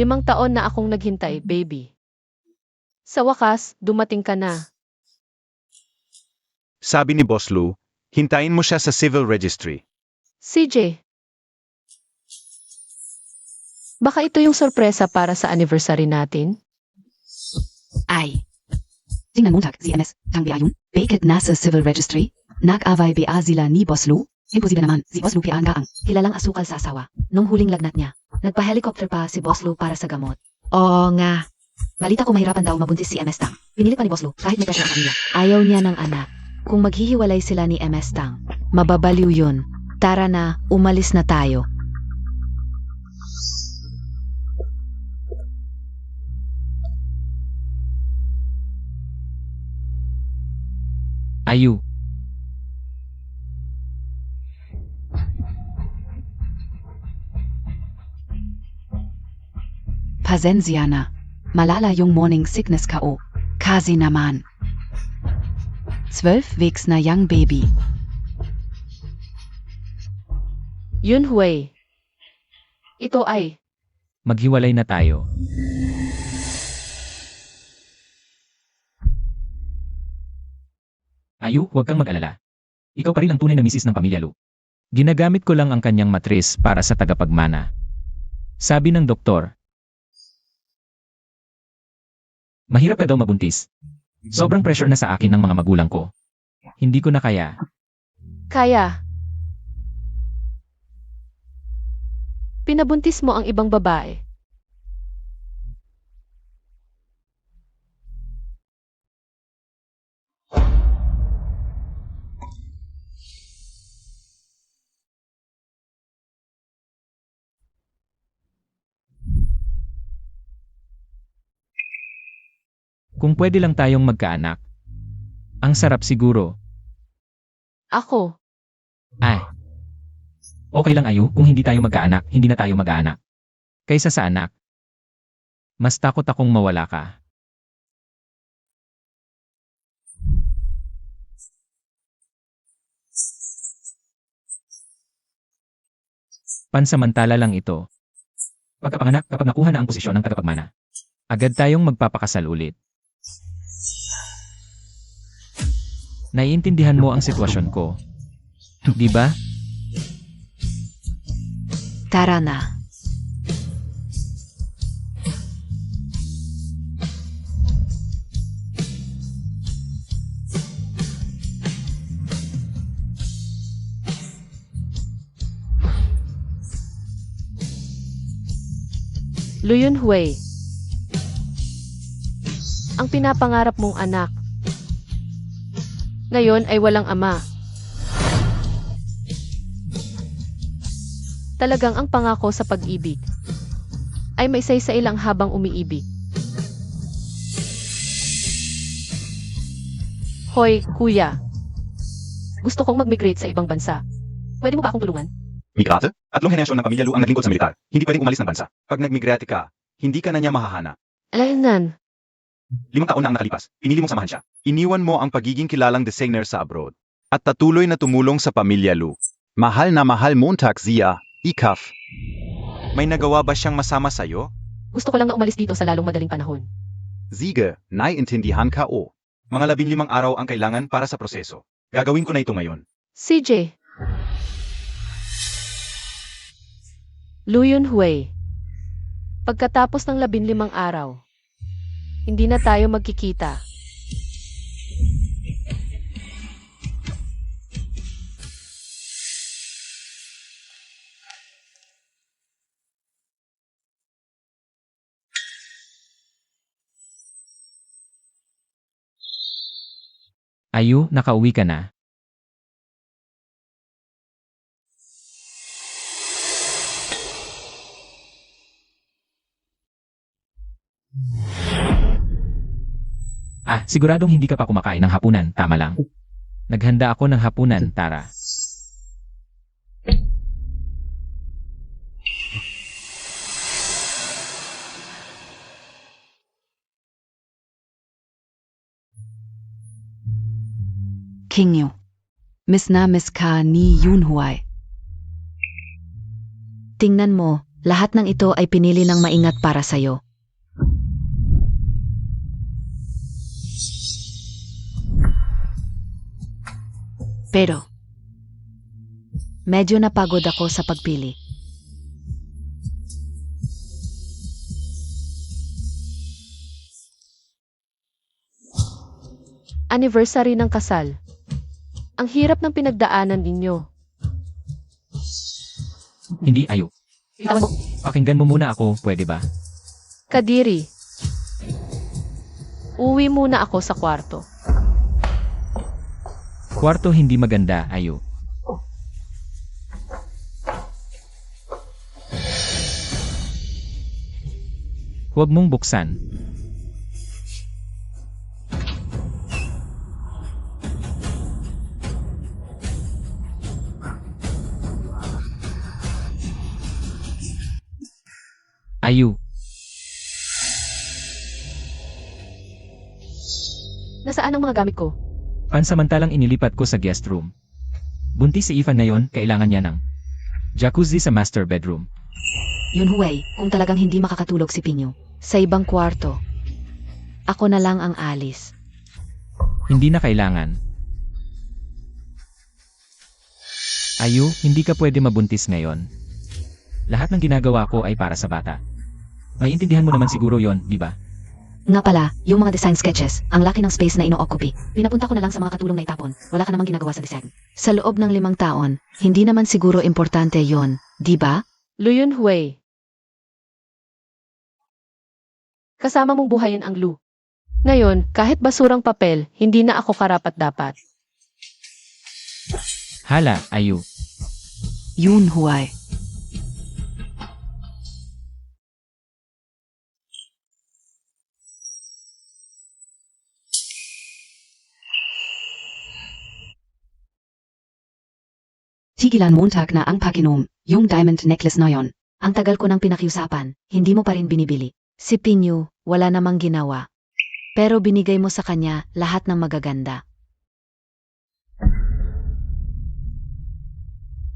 5 taon na akong naghintay, baby. Sa wakas, dumating ka na. Sabi ni Boss Lou, hintayin mo siya sa civil registry. CJ. Baka ito yung sorpresa para sa anniversary natin? Ay. Tingnan Montag, CMS, ang biayong, bakit nasa civil registry? Nag-away ba sila ni Boss Lou? Imposible naman, si Boss Lou ang kilalang asukal sa asawa. Nung huling lagnat niya, nagpa-helicopter pa si Boss Lou para sa gamot. Oo nga. Balita ko mahirapan daw mabuntis si MS Tang. Pinilit pa ni Boss Lou kahit may pressure ang kanila. Ayaw niya ng anak. Kung maghihiwalay sila ni MS Tang, mababaliw yun. Tara na, umalis na tayo. Ayu. Pasensya na. Malala yung morning sickness ka o. Kasi naman. 12 weeks na young baby. Yun Hui. Ito ay, Maghiwalay na tayo. Ayu, huwag kang mag-alala. Ikaw pa rin ang tunay na misis ng pamilya Lu. Ginagamit ko lang ang kanyang matris para sa tagapagmana. Sabi ng doktor. Mahirap ka daw mabuntis. Sobrang pressure na sa akin ng mga magulang ko. Hindi ko na kaya. kaya. Pinabuntis mo ang ibang babae. Kung pwede lang tayong magkaanak. Ang sarap siguro. Ako. Ay. Okay lang Ayu, kung hindi tayo magkaanak, hindi na tayo mag-aanak. Kaysa sa anak. Mas takot akong mawala ka. Pansamantala lang ito. Pagkapanganak, kapag nakuha na ang posisyon ng tagapagmana, agad tayong magpapakasal ulit. Naiintindihan mo ang sitwasyon ko. Di ba? Tara na. Luyun Hui. Ang pinapangarap mong anak. Ngayon ay walang ama. Talagang ang pangako sa pag-ibig ay may saysailang habang umiibig. Hoy, kuya. Gusto kong mag-migrate sa ibang bansa. Pwede mo ba akong tulungan? Migrate? 3 henerasyon ng pamilya Lu ang naglingkod sa militar. Hindi pwedeng umalis ng bansa. Pag nagmigrate ka, hindi ka na niya mahahana. Alaynan. 5 taon na ang nakalipas. Pinili mong samahan siya. Iniwan mo ang pagiging kilalang designer sa abroad. At patuloy na tumulong sa pamilya Lu. Mahal na mahal Montag Zia, Ikaf. May nagawa ba siyang masama sa'yo? Gusto ko lang na umalis dito sa lalong madaling panahon. Sige, naiintindihan ka o. Mga 15 araw ang kailangan para sa proseso. Gagawin ko na ito ngayon. CJ. Luyun Hui. Pagkatapos ng 15 araw, hindi na tayo magkikita. Ayu, nakauwi ka na. Siguradong hindi ka pa kumakain ng hapunan, tama lang. Naghanda ako ng hapunan, Tara. Kingyo. Miss na miss ka ni Yunhuay. Tingnan mo, Lahat ng ito ay pinili ng maingat para sa'yo. Pero, medyo napagod ako sa pagpili. Anniversary ng kasal. Ang hirap ng pinagdaanan ninyo. Hindi Ayu. Pakinggan mo muna ako, pwede ba? Kadiri. Uwi muna ako sa kwarto. Kwarto hindi maganda, Ayu. Huwag mong buksan. Ayu, Nasaan ang mga gamit ko? pansamantalang inilipat ko sa guest room. Buntis si Ivan ngayon, kailangan niya ng jacuzzi sa master bedroom. Yun Huwei, kung talagang hindi makakatulog si Pinyo. Sa ibang kwarto. Ako na lang ang alis. Hindi na kailangan. Ayu, hindi ka pwede mabuntis ngayon. Lahat ng ginagawa ko ay para sa bata. Maiintindihan mo naman siguro yon, di ba? Nga pala, yung mga design sketches, ang laki ng space na ino-occupy. Pinapunta ko na lang sa mga katulong na itapon. Wala ka namang ginagawa sa design. Sa loob ng 5 taon, hindi naman siguro importante yon, di ba? Luyun Hui. Kasama mong buhayin ang Lu. Ngayon, kahit basurang papel, hindi na ako karapat-dapat. Hala, Ayu. Yun Huwei. Tigilan Montag na ang pakinom, yung diamond necklace na yon. Ang tagal ko nang pinakiusapan, hindi mo pa rin binibili. Si Pinyo, wala namang ginawa. Pero binigay mo sa kanya lahat ng magaganda.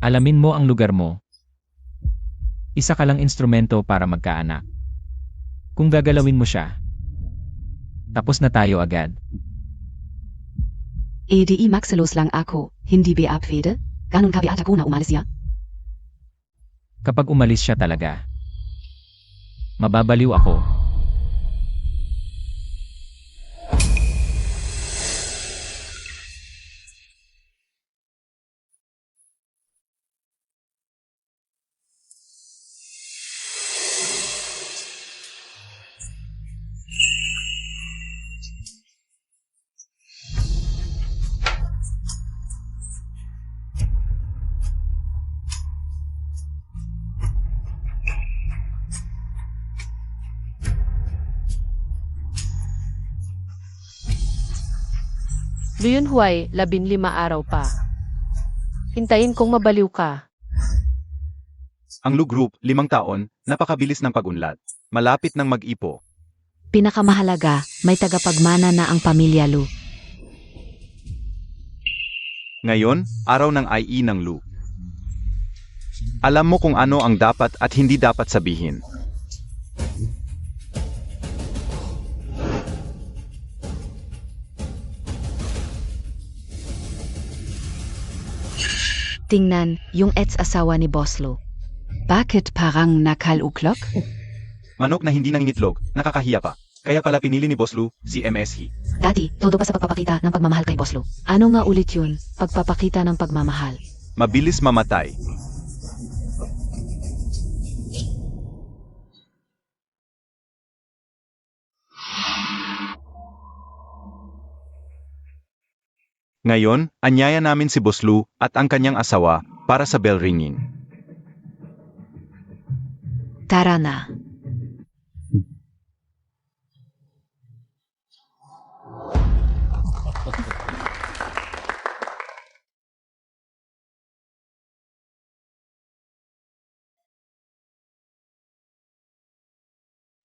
Alamin mo ang lugar mo. Isa ka lang instrumento para magkaanak. Kung gagalawin mo siya, tapos na tayo agad. EDI Maxelos lang ako, hindi ba abwede? Ganun ka ba ako na umalis ya? Kapag umalis siya talaga, mababaliw ako. Luyun Hui, 15 araw pa. Hintayin kong mabaliw ka. Ang Lu Group, 5 taon, napakabilis ng pag-unlad. Malapit ng mag-ipo. Pinakamahalaga, may tagapagmana na ang pamilya Lu. Ngayon, araw ng IE ng Lu. Alam mo kung ano ang dapat at hindi dapat sabihin. Tingnan, yung ex-asawa ni Boss Lu. Bakit parang nakaluklok? Manok na hindi nangingitlog, nakakahiya pa. Kaya pala pinili ni Boss Lu, si MSE. Dati, todo pa sa pagpapakita ng pagmamahal kay Boss Lu. Ano nga ulit yun? Pagpapakita ng pagmamahal. Mabilis mamatay. Ngayon, anyaya namin si Boss Lu at ang kanyang asawa para sa bell ringing. Tara na.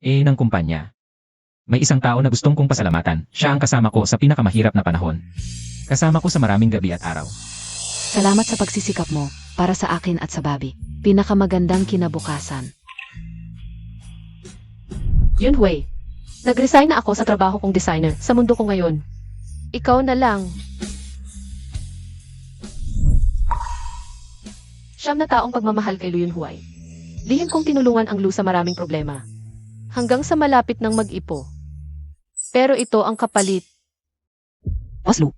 Ng kumpanya. May isang tao na gustong kong pasalamatan. Siya ang kasama ko sa pinakamahirap na panahon. Kasama ko sa maraming gabi at araw. Salamat sa pagsisikap mo, para sa akin at sa Bobby. Pinakamagandang kinabukasan. Yunhui, nag-resign na ako sa trabaho kong designer sa mundo ko ngayon. Ikaw na lang. Siyam na taong pagmamahal kay Lu Yunhui. Lihim kong tinulungan ang Lu sa maraming problema. Hanggang sa malapit ng mag-ipo. Pero ito ang kapalit. Boss Lu,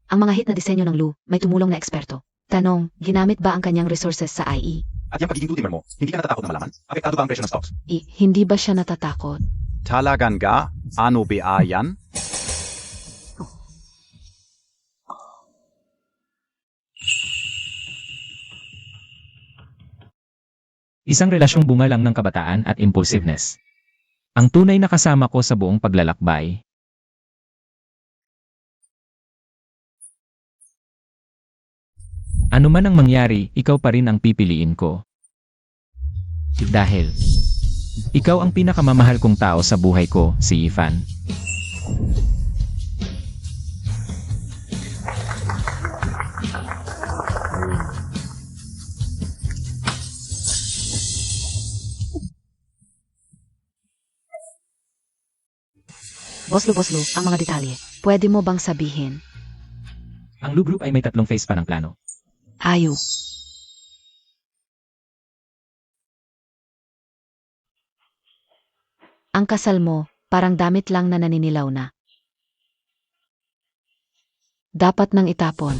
ang mga hit na disenyo ng Lu, may tumulong na eksperto. Tanong, ginamit ba ang kanyang resources sa IE? At yung pagiging team mo, hindi ka natatakot na malaman? Apektado ba ang presyo ng stocks? Hindi ba siya natatakot? Talagan ga? Ano ba yan? Isang relasyong bunga lang ng kabataan at impulsiveness. Ang tunay na kasama ko sa buong paglalakbay. Ano man ang mangyari, ikaw pa rin ang pipiliin ko. Dahil ikaw ang pinakamamahal kong tao sa buhay ko, si Ifan. Boss Lu, ang mga detalye. Pwede mo bang sabihin? Ang Lu Group ay may 3 phase pa ng plano. Ayu. Ang kasal mo, parang damit lang na naninilaw na. Dapat nang itapon.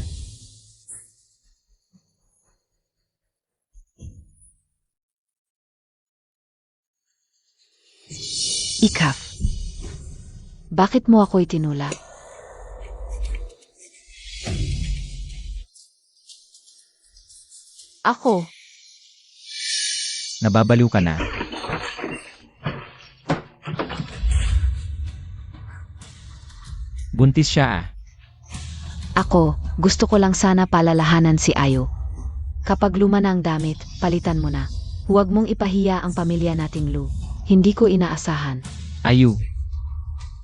Ikaf. Bakit mo ako itinulak? Ako, Nababaliw ka na. Buntis siya ah. Ako, gusto ko lang sana palalahanan si Ayo. Kapag luma na ang damit, palitan mo na. Huwag mong ipahiya ang pamilya nating Lu. Hindi ko inaasahan. Ayu.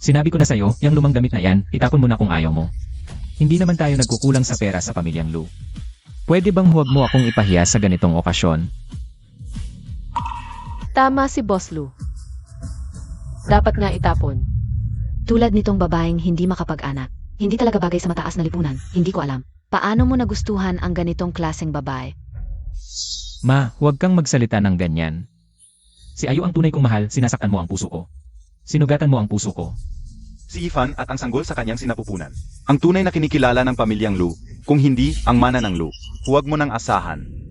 Sinabi ko na sa'yo, yung lumang damit na yan, itapon mo na kung ayaw mo. Hindi naman tayo nagkukulang sa pera sa pamilyang Lu. Pwede bang huwag mo akong ipahiya sa ganitong okasyon? tama si Boss Lu. Dapat nga itapon. Tulad nitong babaeng hindi makapag-anak. Hindi talaga bagay sa mataas na lipunan. Hindi ko alam. Paano mo nagustuhan ang ganitong klaseng babae? Ma, huwag kang magsalita ng ganyan. Si Ayu ang tunay kong mahal, sinasaktan mo ang puso ko. Sinugatan mo ang puso ko. Si Ifan at ang sanggol sa kanyang sinapupunan. Ang tunay na kinikilala ng pamilyang Lu, kung hindi ang mana ng Lu. Huwag mo nang asahan.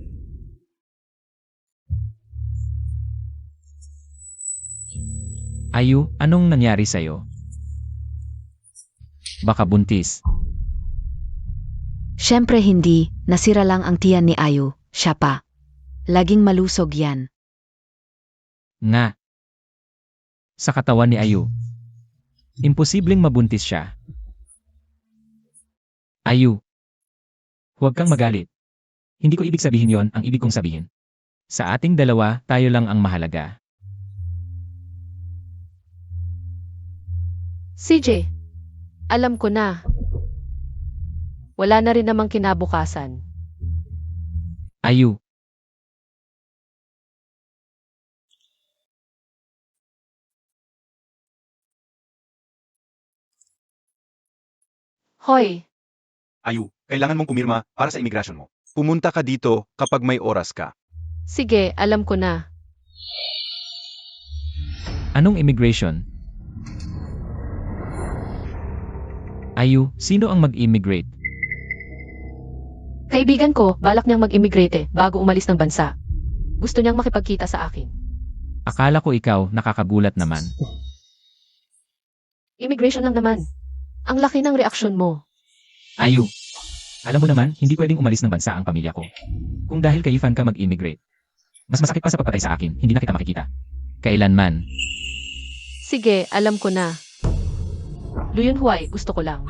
Ayu, anong nangyari sa'yo? Baka buntis. Siyempre hindi, nasira lang ang tiyan ni Ayu, siya pa. Laging malusog yan. Nga. Sa katawan ni Ayu. Imposibleng mabuntis siya. Ayu. Huwag kang magalit. Hindi ko ibig sabihin yon, ang ibig kong sabihin. Sa ating dalawa, tayo lang ang mahalaga. CJ, alam ko na. Wala na rin namang kinabukasan. Ayu. Hoy, Ayu, kailangan mong pumirma para sa imigrasyon mo. Pumunta ka dito kapag may oras ka. sige, alam ko na. Anong immigration? Ayu, sino ang mag-immigrate? Kaibigan ko, balak niyang mag-immigrate bago umalis ng bansa. Gusto niyang makipagkita sa akin. Akala ko ikaw, nakakagulat naman. Immigration lang naman. Ang laki ng reaksyon mo. Ayu. Alam mo naman, hindi pwedeng umalis ng bansa ang pamilya ko. Kung dahil kay Ifan ka mag-immigrate. Mas masakit pa sa pagpatay sa akin, hindi na kita makikita. Kailanman. Sige, alam ko na. Lu Yunhui, gusto ko lang.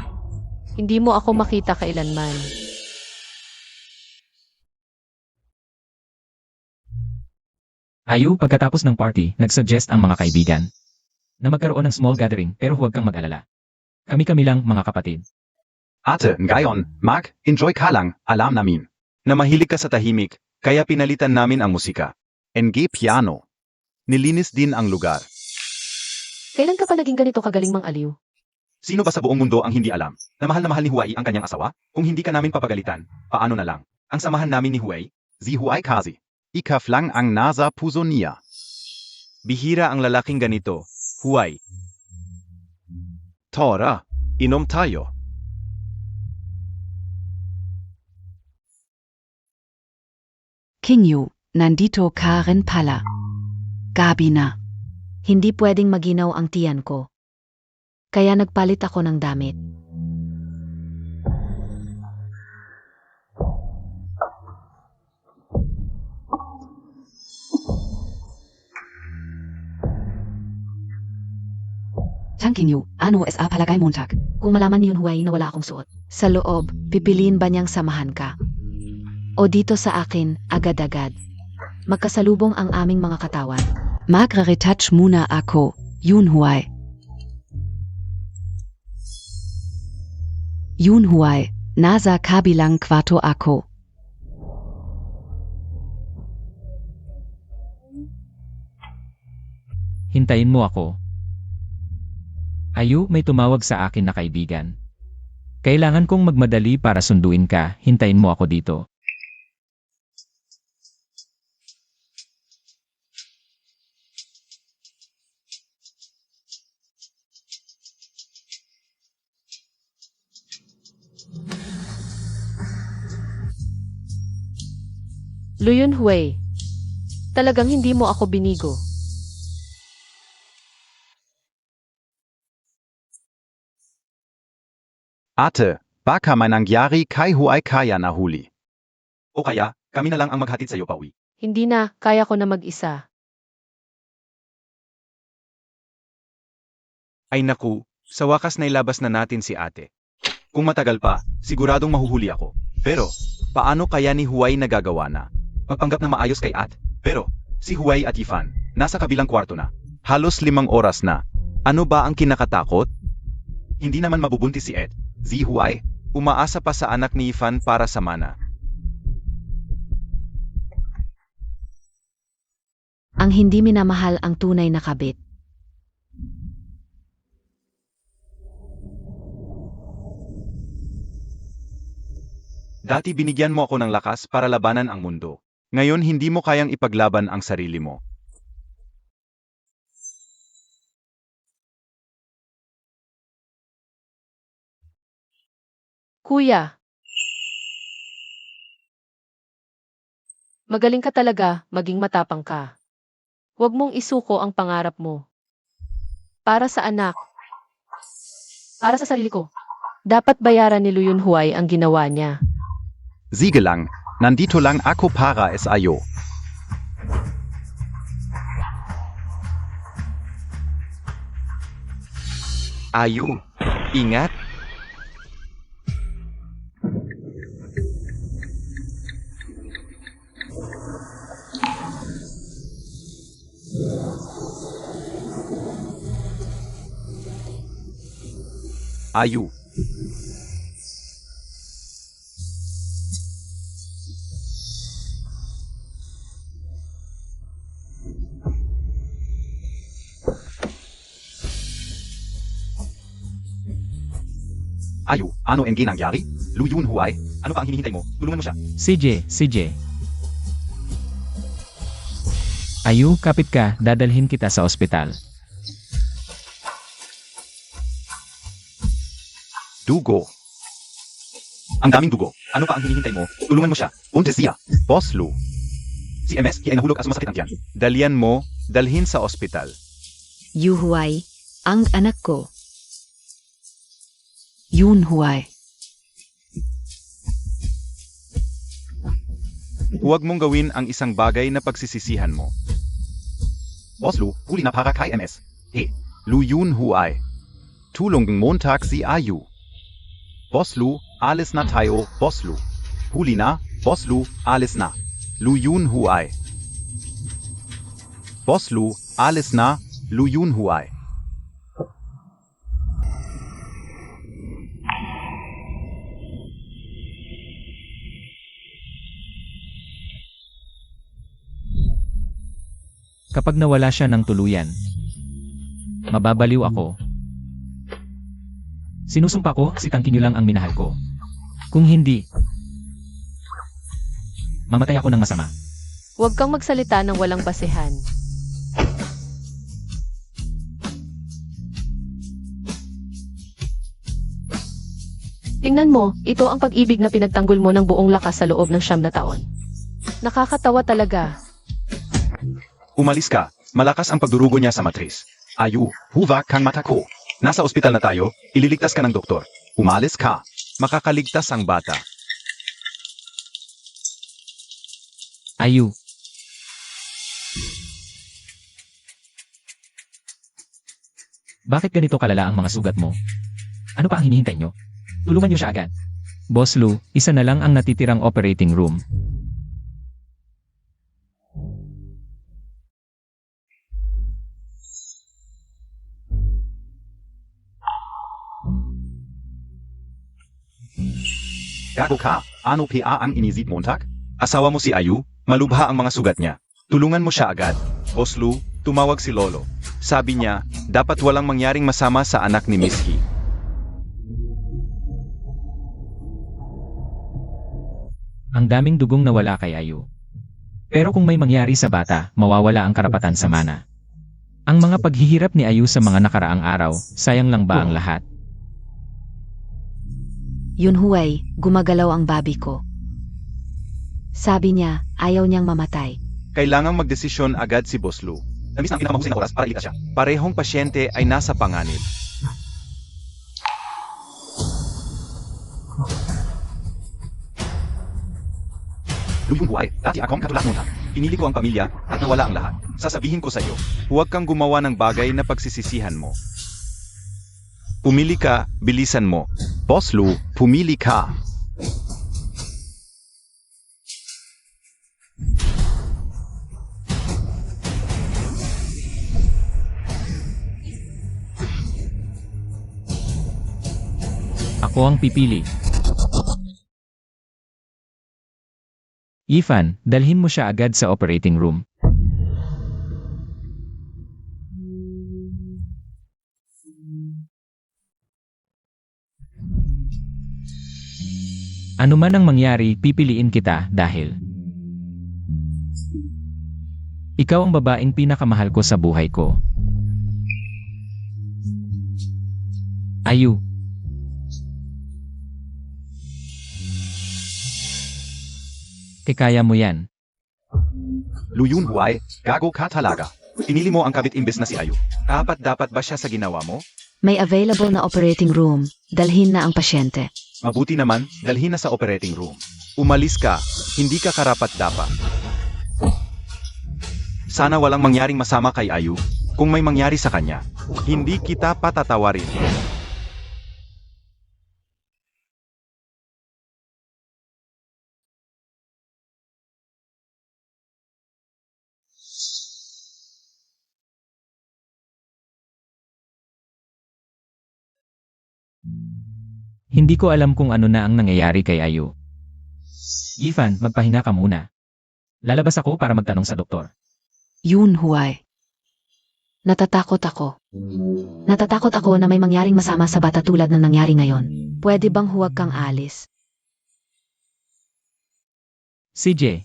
Hindi mo ako makita kailanman. Ayu, pagkatapos ng party, nagsuggest ang mga kaibigan na magkaroon ng small gathering pero huwag kang mag-alala. Kami-kami lang mga kapatid. Ate, ngayon, enjoy ka lang, alam namin. Na mahilig ka sa tahimik, kaya pinalitan namin ang musika. NG piano. Nilinis din ang lugar. Kailan ka pa naging ganito kagaling mang aliw? Sino ba sa buong mundo ang hindi alam na mahal ni Huwei ang kanyang asawa? Kung hindi ka namin papagalitan, paano na lang? Ang samahan namin ni Huwei, si Huwei Kazi. Ikaf lang ang nasa puso niya. Bihira ang lalaking ganito, Huwei. Tara, inom tayo. King Yu, nandito ka rin pala. Gabi na. Hindi pwedeng maginaw ang tiyan ko. Kaya nagpalit ako ng damit. Tang King Yu, ano sa palagay Montag? Kung malaman ni Huwei na wala akong suot. Sa loob, pipiliin ba niyang samahan ka? O dito sa akin, agad-agad. Magkasalubong ang aming mga katawan. Magre-retouch muna ako, Yun Huwei. Yun Huwei, nasa kabilang kwarto ako. Hintayin mo ako. Ayu, may tumawag sa akin na kaibigan. Kailangan kong magmadali para sunduin ka, hintayin mo ako dito. Luyun Huwei, talagang hindi mo ako binigo. Ate, baka may nangyari kay Huwei kaya nahuli. O kaya, kami na lang ang maghatid sa iyo pauwi. Hindi na, kaya ko na mag-isa. Ay naku, sa wakas na ilabas na natin si ate. Kung matagal pa, siguradong mahuhuli ako. Pero, paano kaya ni Huwei nagagawa na? Magpanggap na maayos kay At. Pero, si Huwei at Yifan, nasa kabilang kwarto na. Halos 5 oras na. Ano ba ang kinakatakot? Hindi naman mabubuntis si Ed. Si Huwei, umaasa pa sa anak ni Yifan para sa mana. Ang hindi minamahal ang tunay na kabit. Dati binigyan mo ako ng lakas para labanan ang mundo. Ngayon hindi mo kayang ipaglaban ang sarili mo. Kuya, magaling ka talaga, maging matapang ka. Huwag mong isuko ang pangarap mo. Para sa anak. Para sa sarili ko. Dapat bayaran ni Luyun Huwei ang ginawa niya. Sige lang, nandito lang ako para sa iyo. Ayo, ingat. Ayu. Ayu, ano ang ginangyari? Luyun Huwei, ano pa ang hinihintay mo? Tulungan mo siya. CJ. Ayu, kapit ka, dadalhin kita sa ospital. Dugo. Ang daming dugo. Ano pa ang hinihintay mo? Tulungan mo siya. Untes siya. Boss Lu. Si MS, ay nahulog at sumasakit ang tiyan. Dalian mo, dalhin sa ospital. Yu Huwei, ang anak ko. Yun Huwei. Huwag mong gawin ang isang bagay na pagsisisihan mo. Boss Lu, huli na para kay MS. Luyun Huwei. Tulong Montag si Ayu. Boss Lu, alis na tayo, Boss Lu. Huli na, Boss Lu, alis na. Luyun Huwei. Boss Lu, alis na, Luyun Huwei. Kapag nawala siya ng tuluyan, Mababaliw ako. Sinusumpa ko, si Tangkinyo lang ang minahal ko. Kung hindi, mamatay ako ng masama. Huwag kang magsalita ng walang basehan. Tingnan mo, ito ang pag-ibig na pinagtanggol mo ng buong lakas sa loob ng 9 na taon. Nakakatawa talaga. Umalis ka. Malakas ang pagdurugo niya sa matris. Ayu, huwag kang matako. Nasa ospital na tayo, ililigtas ka ng doktor. Umalis ka. Makakaligtas ang bata. Ayu. Bakit ganito kalala ang mga sugat mo? Ano pa ang hinihintay nyo? Tulungan nyo siya agad. Boss Lou, isa na lang ang natitirang operating room. Gago ka. Ano pa ang inisip Montag? Asawa mo si Ayu, malubha ang mga sugat niya. Tulungan mo siya agad. Boss Lou, tumawag si Lolo. Sabi niya, dapat walang mangyaring masama sa anak ni Miss He. Ang daming dugong nawala kay Ayu. Pero kung may mangyari sa bata, mawawala ang karapatan sa mana. Ang mga paghihirap ni Ayu sa mga nakaraang araw, sayang lang ba ang lahat? Yunhuay, gumagalaw ang babi ko. Sabi niya, ayaw niyang mamatay. Kailangang magdesisyon agad si Boss Lou. Nabis ang pinakamahusay na oras para iligtas siya. Parehong pasyente ay nasa panganib. Luyong buhay, dati akong katulad mo na. Pinili ko ang pamilya at nawala ang lahat. Sasabihin ko sa iyo, huwag kang gumawa ng bagay na pagsisisihan mo. Pumili ka, bilisan mo. Boss Lou, pumili ka. Ako ang pipili. Ifan, dalhin mo siya agad sa operating room. Ano man ang mangyari, pipiliin kita dahil ikaw ang babaeng pinakamahal ko sa buhay ko. Ayu. Kaya mo yan. Luyun buhay, gago ka talaga. Pinili mo ang kabit imbes na si Ayu. Dapat ba siya sa ginawa mo? May available na operating room. Dalhin na ang pasyente. Mabuti naman, dalhin na sa operating room. Umalis ka, hindi ka karapat-dapat. Sana walang mangyaring masama kay Ayu. Kung may mangyari sa kanya, hindi kita patatawarin. Hindi ko alam kung ano na ang nangyayari kay Ayu. Ifan, magpahinga ka muna. Lalabas ako para magtanong sa doktor. Yunhuay. Natatakot ako. Natatakot ako na may mangyaring masama sa bata tulad ng nangyari ngayon. Pwede bang huwag kang alis? CJ.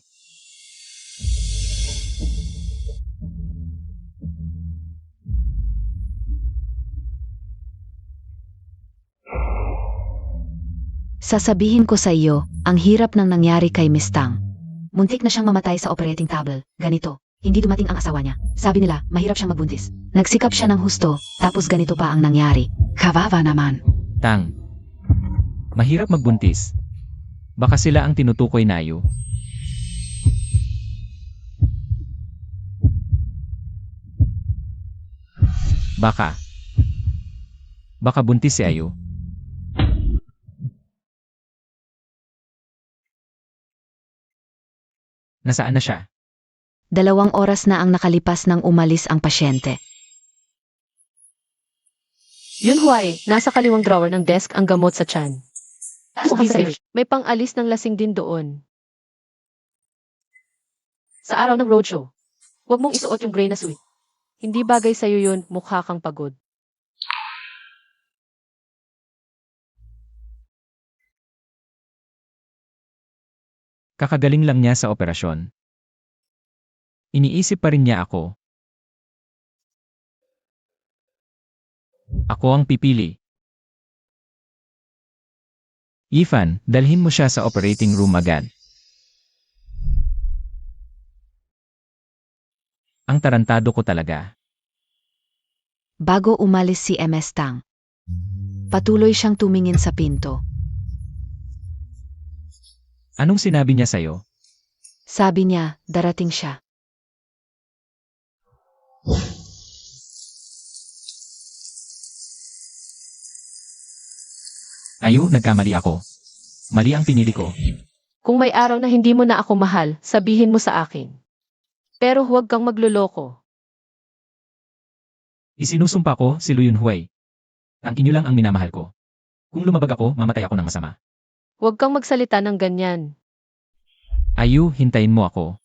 Sasabihin ko sa iyo, ang hirap ng nangyari kay Miss Tang. Muntik na siyang mamatay sa operating table. Ganito, hindi dumating ang asawa niya. Sabi nila, mahirap siyang magbuntis. Nagsikap siya ng husto, tapos ganito pa ang nangyari. Kawawa naman. Tang. Mahirap magbuntis. Baka sila ang tinutukoy na Ayu. Baka buntis si Ayu. Nasaan na siya? 2 oras na ang nakalipas nang umalis ang pasyente. Yunhuay, nasa kaliwang drawer ng desk ang gamot sa tiyan. May pang-alis ng lasing din doon. Sa araw ng roadshow, huwag mong isuot yung gray na suit. Hindi bagay sa'yo yun, mukha kang pagod. Kakagaling lang niya sa operasyon. Iniisip pa rin niya ako. Ako ang pipili. Ethan, dalhin mo siya sa operating room agad. Ang tarantado ko talaga. Bago umalis si MS Tang, patuloy siyang tumingin sa pinto. Anong sinabi niya sa'yo? Sabi niya, darating siya. Ayo, nagkamali ako. Mali ang pinili ko. Kung may araw na hindi mo na ako mahal, sabihin mo sa akin. Pero huwag kang magluloko. Isinusumpa ko si Lu Yunhui. Ang inyo lang ang minamahal ko. Kung lumabag ako, mamatay ako ng masama. Huwag kang magsalita ng ganyan. Ayu, hintayin mo ako.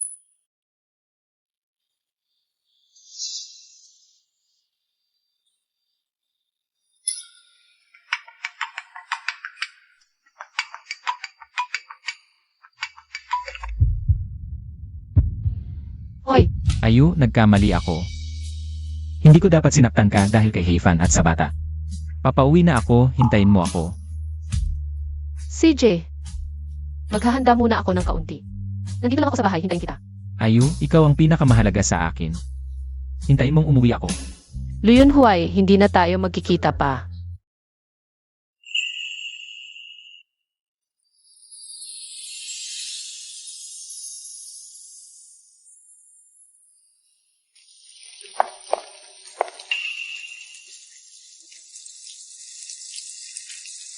Hoy, Ayu, nagkamali ako. Hindi ko dapat sinaktan ka dahil kay Heifan at sa bata. Papauwi na ako, hintayin mo ako. CJ. Maghahanda muna ako ng kaunti. Nandito lang ako sa bahay, hintayin kita. Ayu, ikaw ang pinakamahalaga sa akin. Hintayin mong umuwi ako. Lu Yunhui, hindi na tayo magkikita pa.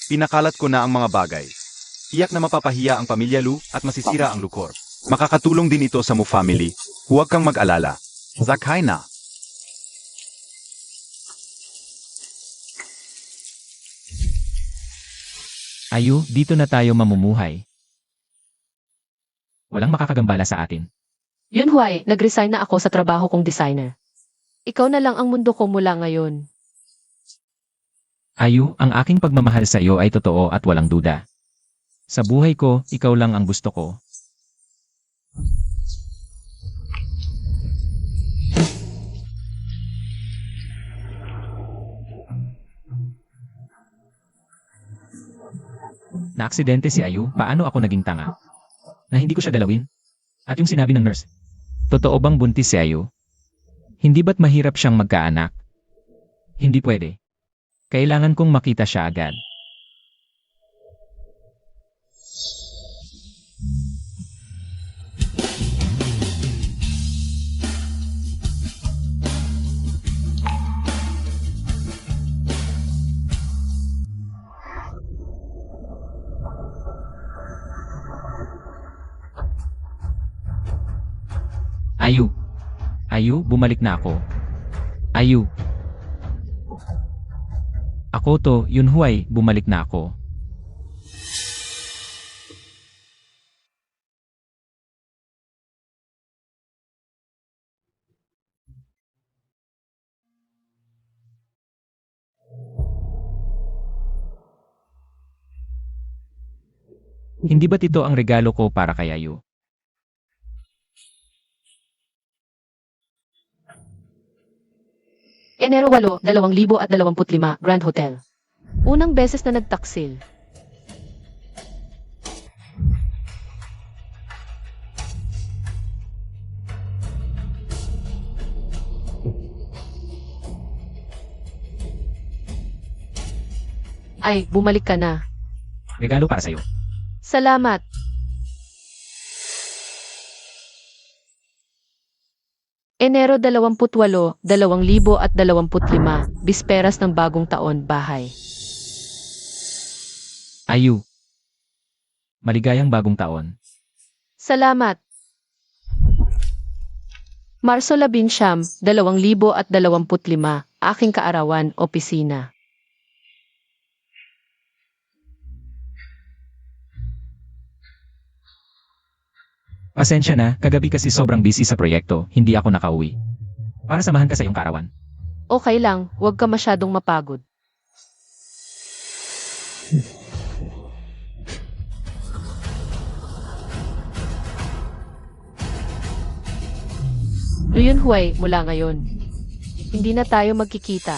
Pinakalat ko na ang mga bagay. Tiyak na mapapahiya ang pamilya Lu at masisira ang Lucor. Makakatulong din ito sa Mu family. Huwag kang mag-alala. Zakhay na. Ayu, dito na tayo mamumuhay. Walang makakagambala sa atin. Yunhui, nag-resign na ako sa trabaho kong designer. Ikaw na lang ang mundo ko mula ngayon. Ayu, ang aking pagmamahal sa iyo ay totoo at walang duda. Sa buhay ko, ikaw lang ang gusto ko. Naaksidente si Ayu, paano ako naging tanga? Na hindi ko siya galawin? At yung sinabi ng nurse, totoo bang buntis si Ayu? Hindi ba't mahirap siyang magkaanak? Hindi pwede. Kailangan kong makita siya agad. Ayu. Ayu, bumalik na ako. Ayu. Ako to, Yunhui, bumalik na ako. Hindi ba't ito ang regalo ko para kay Ayu? Enero 8, 2025, Grand Hotel. Unang beses na nagtaksil. Ay, bumalik ka na. Regalo para sa'yo. Salamat. Enero 28, 2025, bisperas ng bagong taon, bahay. Ayu. Maligayang bagong taon. Salamat. Marso 19, 2025, aking kaarawan, opisina. Pasensya na, kagabi kasi sobrang busy sa proyekto, hindi ako nakauwi. para samahan ka sa iyong kaarawan. Okay lang, huwag ka masyadong mapagod. Luyun Huway, mula ngayon. Hindi na tayo magkikita.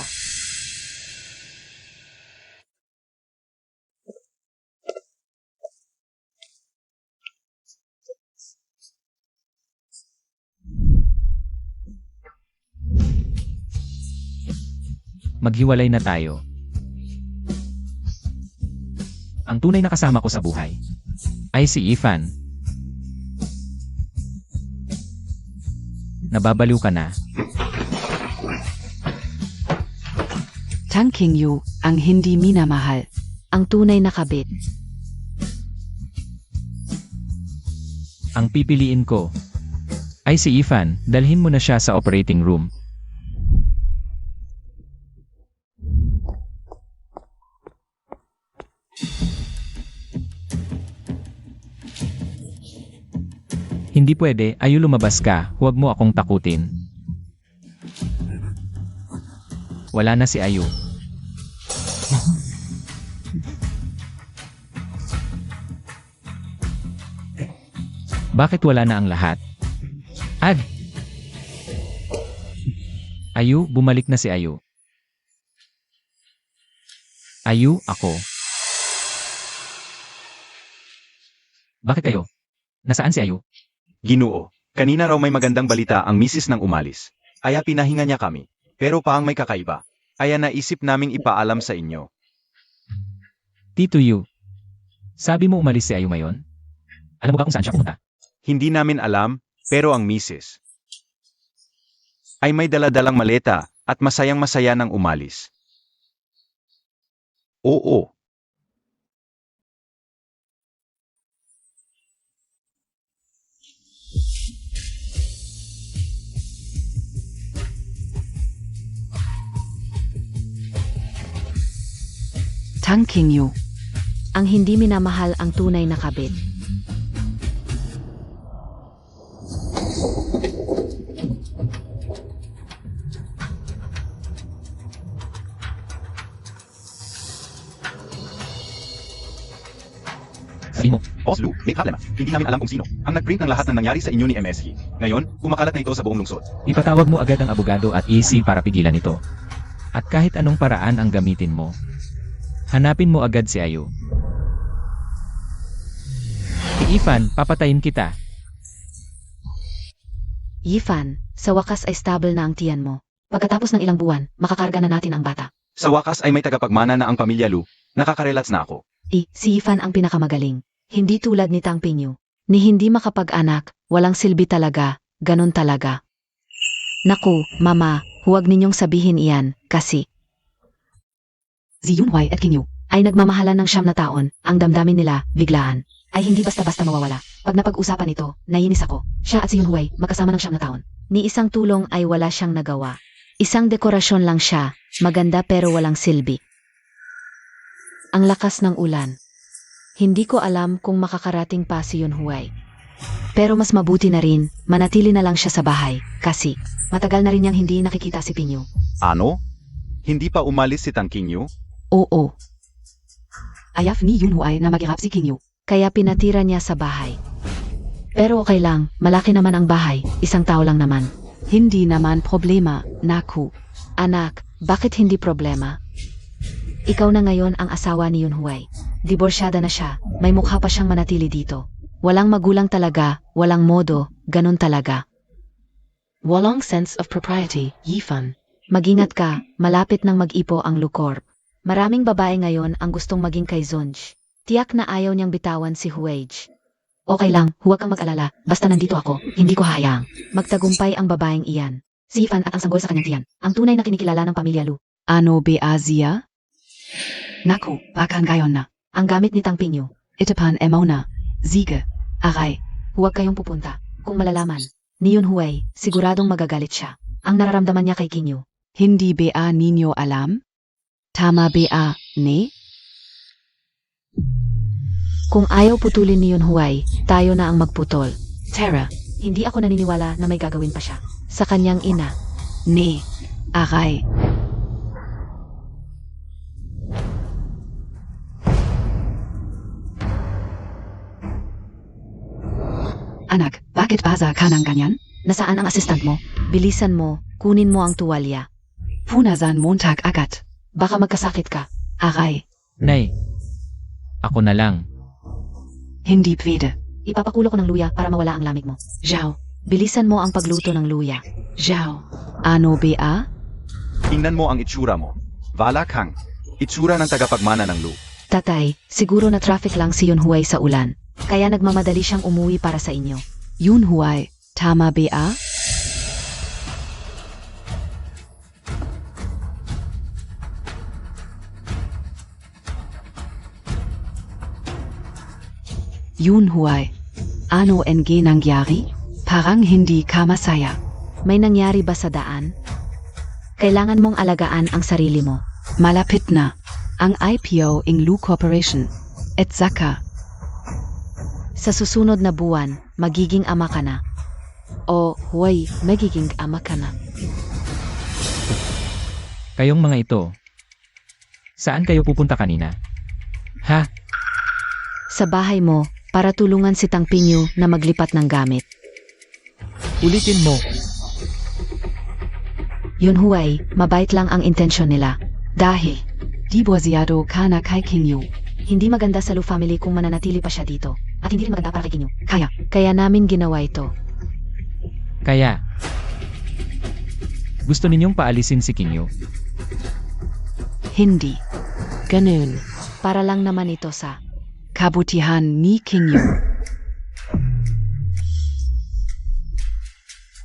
Maghiwalay na tayo. Ang tunay na kasama ko sa buhay ay si Ifan. Nababaliw ka na. Tang Qingyu, ang hindi minamahal. Ang tunay na kabit. Ang pipiliin ko ay si Ifan. Dalhin mo na siya sa operating room. Hindi pwede, Ayu, lumabas ka, huwag mo akong takutin. Wala na si Ayu. Bakit wala na ang lahat? Ayu, bumalik na si Ayu. Ayu, ako. Bakit kayo? Nasaan si Ayu? Ginoo, kanina raw may magandang balita ang misis nang umalis. Aya pinahinga niya kami. Pero paang may kakaiba. Aya naisip naming ipaalam sa inyo. Tito Yu. Sabi mo umalis si Ayu ngayon? Alam mo ba kung saan siya pumunta? Hindi namin alam, pero ang misis ay may daladalang maleta at masayang-masaya nang umalis. Oo. Tang Qingyu, ang hindi minamahal ang tunay na kabit. Sabi mo, Boss Lu, may problema. Hindi namin alam kung sino ang nag-print ng lahat ng nangyari sa inyo ni MSG. Ngayon, kumakalat na ito sa buong lungsod. ipatawag mo agad ang abogado at EC para pigilan ito. At kahit anong paraan ang gamitin mo, hanapin mo agad si Ayu. Ifan, papatayin kita. Yifan, sa wakas ay stable na ang tiyan mo. Pagkatapos ng ilang buwan, makakarga na natin ang bata. Sa wakas ay may tagapagmana na ang pamilya Lu. Nakakarelats na ako. Si Yifan ang pinakamagaling. Hindi tulad ni Tang Pingyu. Ni hindi makapag-anak, walang silbi talaga, ganun talaga. Naku, mama, huwag ninyong sabihin iyan, kasi si Yunhuay at Qingyu ay nagmamahalan ng 9 na taon, ang damdamin nila, biglaan, ay hindi basta-basta mawawala. Pag napag-usapan ito, nainis ako. Siya at si Yunhuay, magkasama ng 9 na taon. Ni isang tulong ay wala siyang nagawa. Isang dekorasyon lang siya, maganda pero walang silbi. Ang lakas ng ulan. Hindi ko alam kung makakarating pa si Yunhuay. Pero mas mabuti na rin, manatili na lang siya sa bahay, kasi matagal na rin niyang hindi nakikita si Pingyu. Ano? Hindi pa umalis si Tang Qingyu? Oo. Ayaf ni Yunhuay na maghirap si Qingyu, kaya pinatira niya sa bahay. Pero okay lang, malaki naman ang bahay, isang tao lang naman. Hindi naman problema, naku. Anak, bakit hindi problema? Ikaw na ngayon ang asawa ni Yunhuay. Diborsyada na siya, may mukha pa siyang manatili dito. Walang magulang talaga, walang modo, ganun talaga. Walang sense of propriety, Yifan. Mag-ingat ka, malapit nang mag-ipo ang Lucorp. Maraming babae ngayon ang gustong maging kay Zonj. Tiyak na ayaw niyang bitawan si Huwej. Okay lang, huwag kang mag-alala, basta nandito ako, hindi ko hayaang magtagumpay ang babaeng iyan. Si Yifan at ang sanggol sa kanyang tiyan, ang tunay na kinikilala ng pamilya Lu. Ano be Asia? Naku, bakan gayon na. Ang gamit ni Tang Pingyu. Itapan emaw na. Sige. Aray, huwag kayong pupunta. Kung malalaman ni Yunhuay, siguradong magagalit siya. Ang nararamdaman niya kay Qingyu. Hindi ba ninyo alam? Tama ba, ne? Kung ayaw putulin ni Yunhuay, tayo na ang magputol. Tara, hindi ako naniniwala na may gagawin pa siya. Sa kanyang ina, Nee. Aray. Anak, bakit basa ka ng ganyan? Nasaan ang assistant mo? Bilisan mo, kunin mo ang tuwalya. Punasan Montag agad. Baka magkasakit ka. Aray. Nay, ako na lang. Hindi pwede. Ipapakulo ko ng luya para mawala ang lamig mo. Zhao. Bilisan mo ang pagluto ng luya. Zhao. Ano ba? Tingnan mo ang itsura mo. Vala kang. Itsura ng tagapagmana ng Lu. Tatay, siguro na traffic lang si Yunhuay sa ulan. Kaya nagmamadali siyang umuwi para sa inyo. Yunhuay. Tama ba? Yunhuay. Ano ang nangyari? Parang hindi ka masaya. May nangyari ba sa daan? Kailangan mong alagaan ang sarili mo. Malapit na. Ang IPO ng Lu Corporation. At saka, Sa susunod na buwan, magiging ama ka na. O, huway, magiging ama ka na. Kayong mga ito. Saan kayo pupunta kanina? Ha? Sa bahay mo, para tulungan si Tang Pinyu na maglipat ng gamit. Ulitin mo. Yunhuay, mabait lang ang intensyon nila. Dahil, dibosyado ka na kay Kinyo. hindi maganda sa Lu family kung mananatili pa siya dito. At hindi rin maganda para kay Kinyo. Kaya, Kaya namin ginawa ito. Kaya, gusto ninyong paalisin si Kinyo? hindi. Ganun. Para lang naman ito sa Kabutihan ni Kinyo.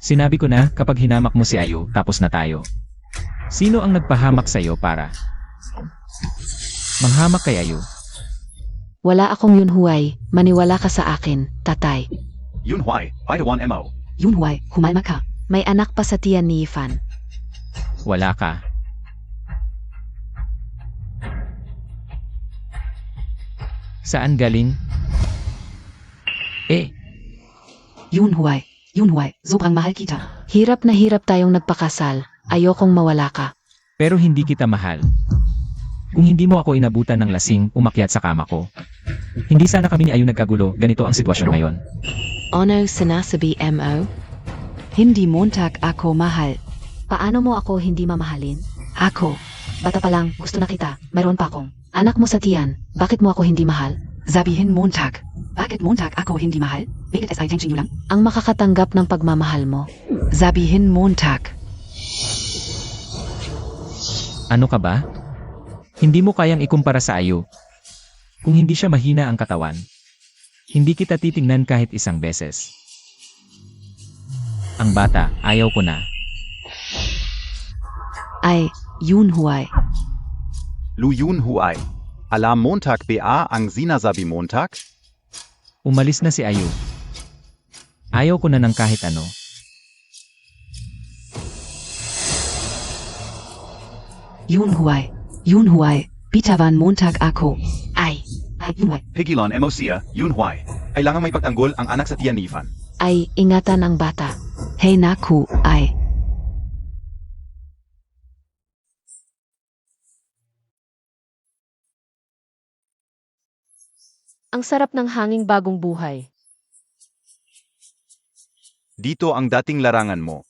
Sinabi ko na kapag hinamak mo si Ayu, tapos na tayo. Sino ang nagpahamak sa'yo para manghamak kay Ayu? wala akong Yunhuay, maniwala ka sa akin, tatay. Yunhuay, Paitawan Mo. Yunhuay, humalma ka. May anak pa sa tiyan ni Ifan. Wala ka. Saan galing? Yunhuay, sobrang mahal kita. Hirap na hirap tayong nagpakasal. Ayokong mawala ka. Pero hindi kita mahal. Kung hindi mo ako inabutan ng lasing, umakyat sa kama ko. Hindi sana kami ni Ayu nagkagulo, ganito ang sitwasyon ngayon. Ono sinasabi mo? Hindi Montag ako mahal. Paano mo ako hindi mamahalin? Ako, Bata pa lang, gusto na kita. Mayroon pa akong anak mo sa tiyan. Bakit mo ako hindi mahal? sabihin Montag. Bakit Montag ako hindi mahal? Bakit ay tension lang? Ang makakatanggap ng pagmamahal mo. Sabihin Montag. Ano ka ba? Hindi mo kayang ikumpara sa Ayu. Kung hindi siya mahina ang katawan, hindi kita titingnan kahit isang beses. Ang bata, ayaw ko na. Ay, Yunhuay. Lu Yunhuay. Alam Montag ba ang sinasabi Montag? Umalis na si Ayu. Ayaw ko na ng kahit ano. Yunhuay, bitawan Montag ako. Ay, Yunhuay. Pigilon Mo siya, Yunhuay. Kailangan may pagtanggol ang anak sa tiyan ni Ifan. Ay, ingatan ang bata. Hey naku, ay. Ang sarap ng hanging bagong buhay. Dito ang dating larangan mo.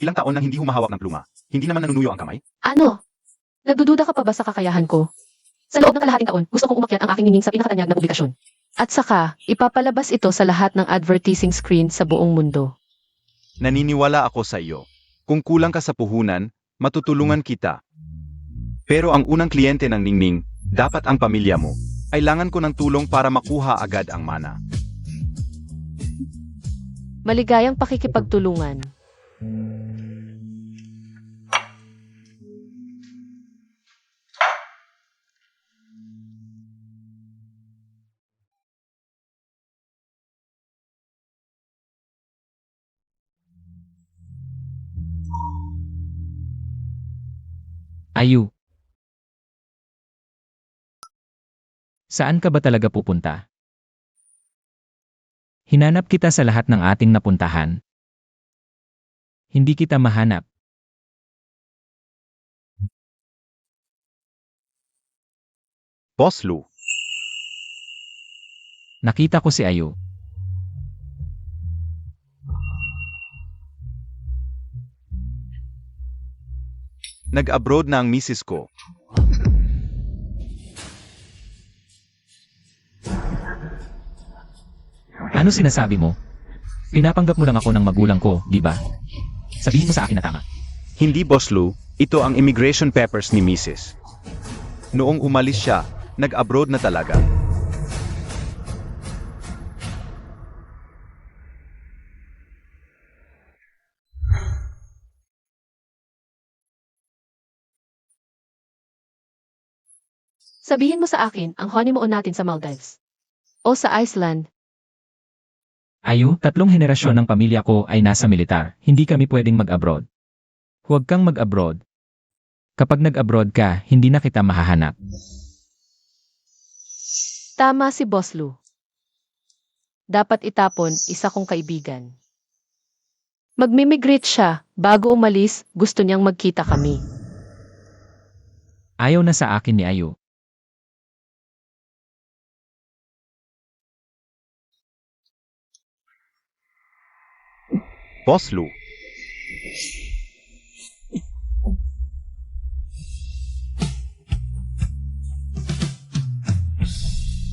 Ilang taon nang hindi humahawak ng pluma. Hindi naman nanunuyo ang kamay? Ano? Nagdududa ka pa ba sa kakayahan ko? Sa loob ng kalahating taon, gusto kong umakyat ang aking ningning sa pinakatanyag na publikasyon. At saka, ipapalabas ito sa lahat ng advertising screen sa buong mundo. Naniniwala ako sa iyo. Kung kulang ka sa puhunan, matutulungan kita. Pero ang unang kliyente ng Ningning, dapat ang pamilya mo. Kailangan ko ng tulong para makuha agad ang mana. Maligayang pakikipagtulungan. Ayu. Saan ka ba talaga pupunta? Hinanap kita sa lahat ng ating napuntahan. Hindi kita mahanap. Boss Lou, Nakita ko si Ayu. nag-abroad na ang misis ko. Ano sinasabi mo? Pinapanggap mo lang ako ng magulang ko, di ba? Sabihin mo sa akin na tama. Hindi, Boss Lou, ito ang immigration papers ni misis. Noong umalis siya, nag-abroad na talaga. Sabihin mo sa akin ang honeymoon natin sa Maldives. O sa Iceland. Ayu, 3 henerasyon ng pamilya ko ay nasa militar. Hindi kami pwedeng mag-abroad. Huwag kang mag-abroad. Kapag nag-abroad ka, hindi na kita mahahanap. Tama si Boss Lou. Dapat itapon isa kong kaibigan. Magmimigrate siya, bago umalis, gusto niyang magkita kami. Ayaw na sa akin ni Ayu. Boss Lou,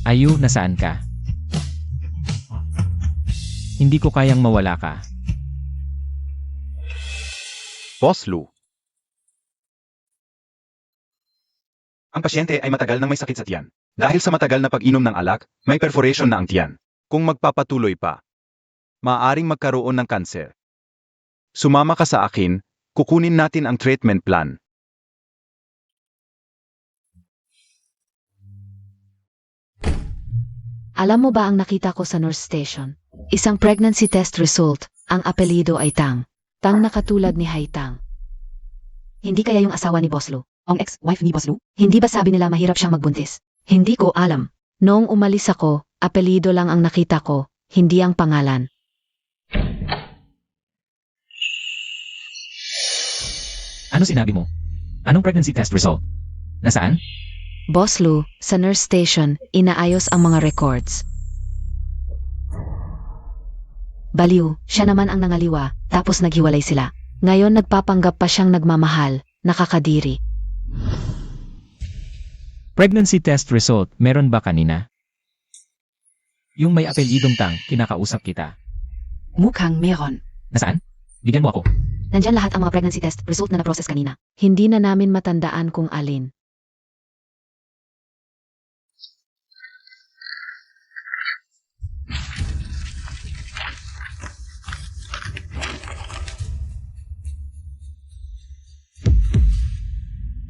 Ayu, nasaan ka? Hindi ko kayang mawala ka. Boss Lou. Ang pasyente ay matagal nang may sakit sa tiyan. Dahil sa matagal na pag-inom ng alak, may perforation na ang tiyan. Kung magpapatuloy pa, maaaring magkaroon ng kanser. Sumama ka sa akin, kukunin natin ang treatment plan. Alam mo ba ang nakita ko sa nurse station? Isang pregnancy test result. Ang apelido ay Tang. Tang na katulad ni Hai Tang. Hindi kaya yung asawa ni Boss Lou? Ang ex-wife ni Boss Lou? Hindi ba sabi nila mahirap siyang magbuntis? Hindi ko alam. Noong umalis ako, apelido lang ang nakita ko, hindi ang pangalan. Ano sinabi mo? Anong pregnancy test result? Nasaan? Boss Lou, sa nurse station, inaayos ang mga records. Baliw, siya naman ang nangaliwa, tapos naghiwalay sila. Ngayon nagpapanggap pa siyang nagmamahal, nakakadiri. Pregnancy test result, meron ba kanina? Yung may apelidong Tang, kinakausap kita. Mukhang meron. Nasaan? Bigyan mo ako. Nandyan lahat ang mga pregnancy test result na na-process kanina. Hindi na namin matandaan kung alin.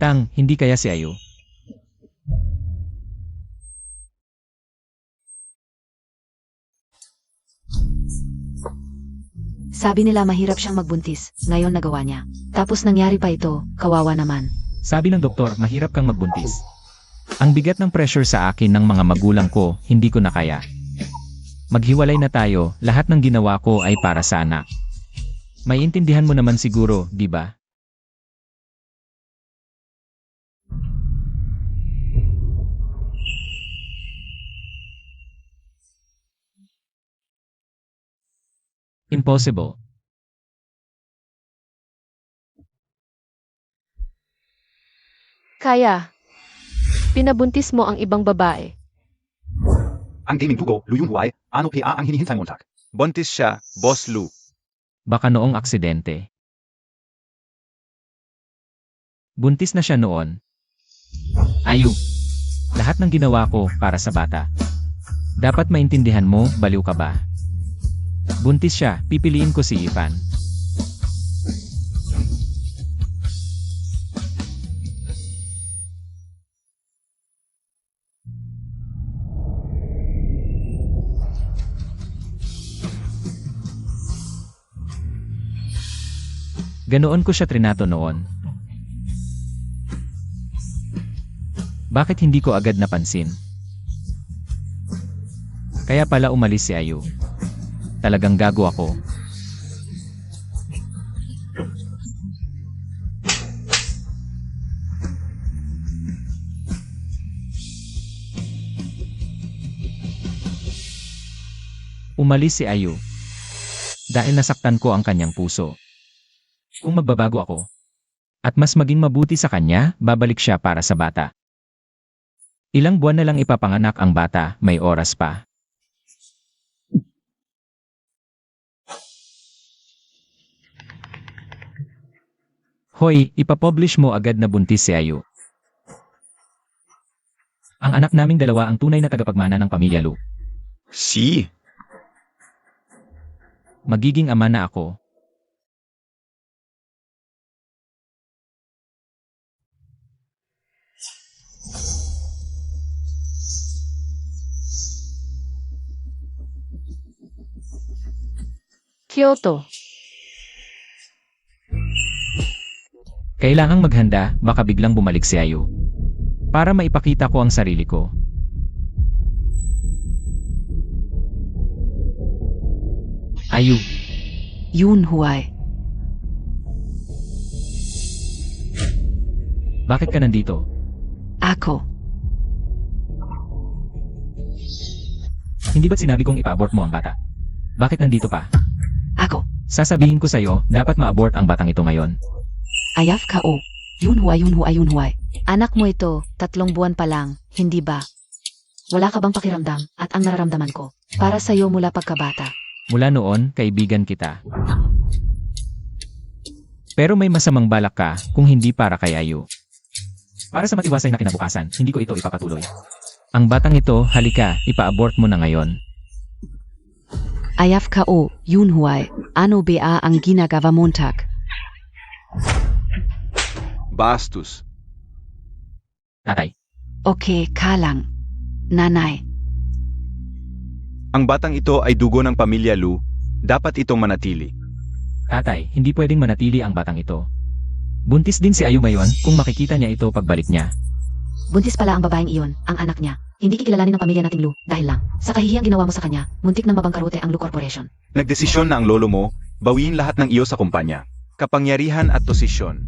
Tang, hindi kaya si Ayu? Sabi nila mahirap siyang magbuntis, ngayon nagawa niya. Tapos nangyari pa ito, kawawa naman. Sabi ng doktor, mahirap kang magbuntis. Ang bigat ng pressure sa akin ng mga magulang ko, hindi ko na kaya. Maghiwalay na tayo, lahat ng ginawa ko ay para sa anak. May intindihan mo naman siguro, di ba? Impossible. Kaya, pinabuntis mo ang ibang babae. Ang gaming dugo, Luyun Huay, ano pa ang hinihintay mo tak? Buntis siya, Boss Lou. Baka noong aksidente. Buntis na siya noon. Ayu. Lahat ng ginawa ko para sa bata. Dapat maintindihan mo, baliw ka ba? Buntis siya, pipiliin ko si Ivan. Ganoon ko siya trinato noon. Bakit hindi ko agad napansin? Kaya pala umalis si Ayu. Talagang gago ako. Umalis si Ayu. Dahil nasaktan ko ang kanyang puso. Kung magbabago ako, at mas maging mabuti sa kanya, babalik siya para sa bata. Ilang buwan na lang ipapanganak ang bata, may oras pa. Hoy, ipapublish mo agad na buntis si Ayu. Ang anak naming dalawa ang tunay na tagapagmana ng pamilya Lu. Si, Magiging ama na ako. Kyoto. Kailangang maghanda, baka biglang bumalik si Ayu. Para maipakita ko ang sarili ko. Ayu, Yoon Huai. bakit ka nandito? Ako. Hindi ba't sinabi kong ipa-abort mo ang bata? Bakit nandito pa? Ako. Sasabihin ko sa'yo, dapat ma-abort ang batang ito ngayon. Ayaf ka o. Yoon Huai, Yoon Huai, Yoon Huai. Anak mo ito, 3 buwan pa lang, hindi ba? Wala ka bang pakiramdam at ang nararamdaman ko? Para sa'yo mula pagkabata. Mula noon, kaibigan kita. Pero may masamang balak ka kung hindi para kay Ayu. Para sa matiwasay na kinabukasan, hindi ko ito ipapatuloy. Ang batang ito, halika, ipa-abort mo na ngayon. Ayaf ka o. Yoon Huai. Ano ba ang ginagawa Montag? bastos. Tatay, Okay, kalang. Nanay. Ang batang ito ay dugo ng pamilya Lu, dapat itong manatili. tatay, hindi pwedeng manatili ang batang ito. Buntis din si Ayu ngayon kung makikita niya ito pagbalik niya. Buntis pala ang babaeng iyon, ang anak niya. Hindi kikilalanin ng pamilya nating Lu dahil lang sa kahihiyang ginawa mo sa kanya, muntik nang mabangkarote ang Lu Corporation. Nagdesisyon na ang lolo mo, bawiin lahat ng iyo sa kumpanya. Kapangyarihan at posisyon.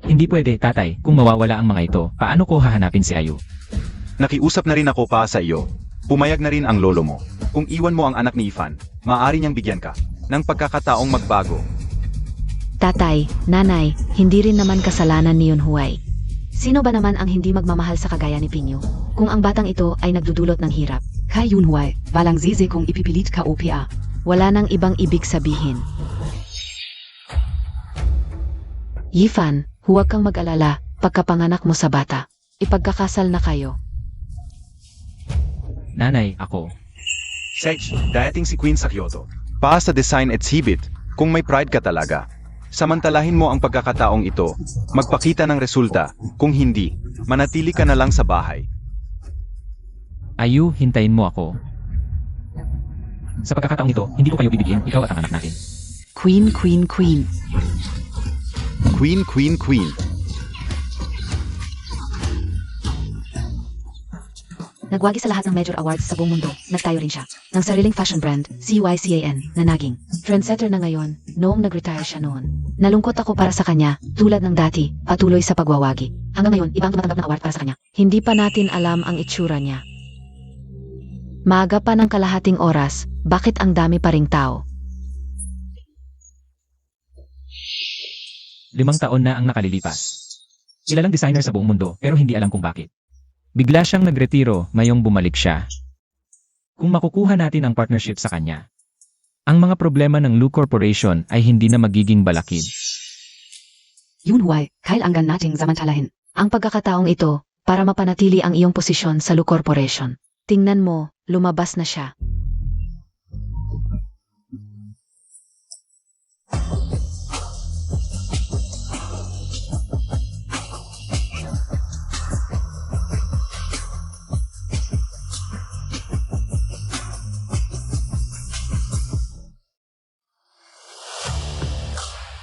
Hindi pwede, tatay, kung mawawala ang mga ito, paano ko hahanapin si Ayu? Nakiusap na rin ako pa sa iyo. Pumayag na rin ang lolo mo. Kung iwan mo ang anak ni Ifan, maaari niyang bigyan ka ng pagkakataong magbago. Tatay, nanay, hindi rin naman kasalanan ni Yoon Huai. Sino ba naman ang hindi magmamahal sa kagaya ni Pinyo? Kung ang batang ito ay nagdudulot ng hirap, Kay Yoon Huai, walang zizi kung ipipilit ka o pa. wala nang ibang ibig sabihin. Yifan, huwag kang mag-alala, pagkapanganak mo sa bata. Ipagkakasal na kayo. Nanay, ako. Sage, dating si Queen sa Kyoto. Pa sa design exhibit, kung may pride ka talaga. Samantalahin mo ang pagkakataong ito, magpakita ng resulta, kung hindi, manatili ka na lang sa bahay. Ayu, hintayin mo ako. Sa pagkakataong ito, hindi ko kayo bibigyan, ikaw at ang anak natin. Queen, queen, queen. Queen, queen, queen. Nagwagi sa lahat ng major awards sa buong mundo, nagtayo rin siya ng sariling fashion brand, CYCAN, na naging trendsetter na ngayon, noong nag-retire siya noon. Nalungkot ako para sa kanya, tulad ng dati, patuloy sa pagwawagi. Hanggang ngayon, ibang tumatanggap ng award para sa kanya. Hindi pa natin alam ang itsura niya. Maaga pa ng kalahating oras, bakit ang dami pa ring tao? 5 taon na ang nakalilipas. Kilalang designer sa buong mundo, pero hindi alam kung bakit. Bigla siyang nagretiro, ngayong bumalik siya. Kung makukuha natin ang partnership sa kanya, ang mga problema ng Lu Corporation ay hindi na magiging balakid. Yoon Huai, kailangan nating samantalahin Ang pagkakataong ito, para mapanatili ang iyong posisyon sa Lu Corporation. Tingnan mo, lumabas na siya.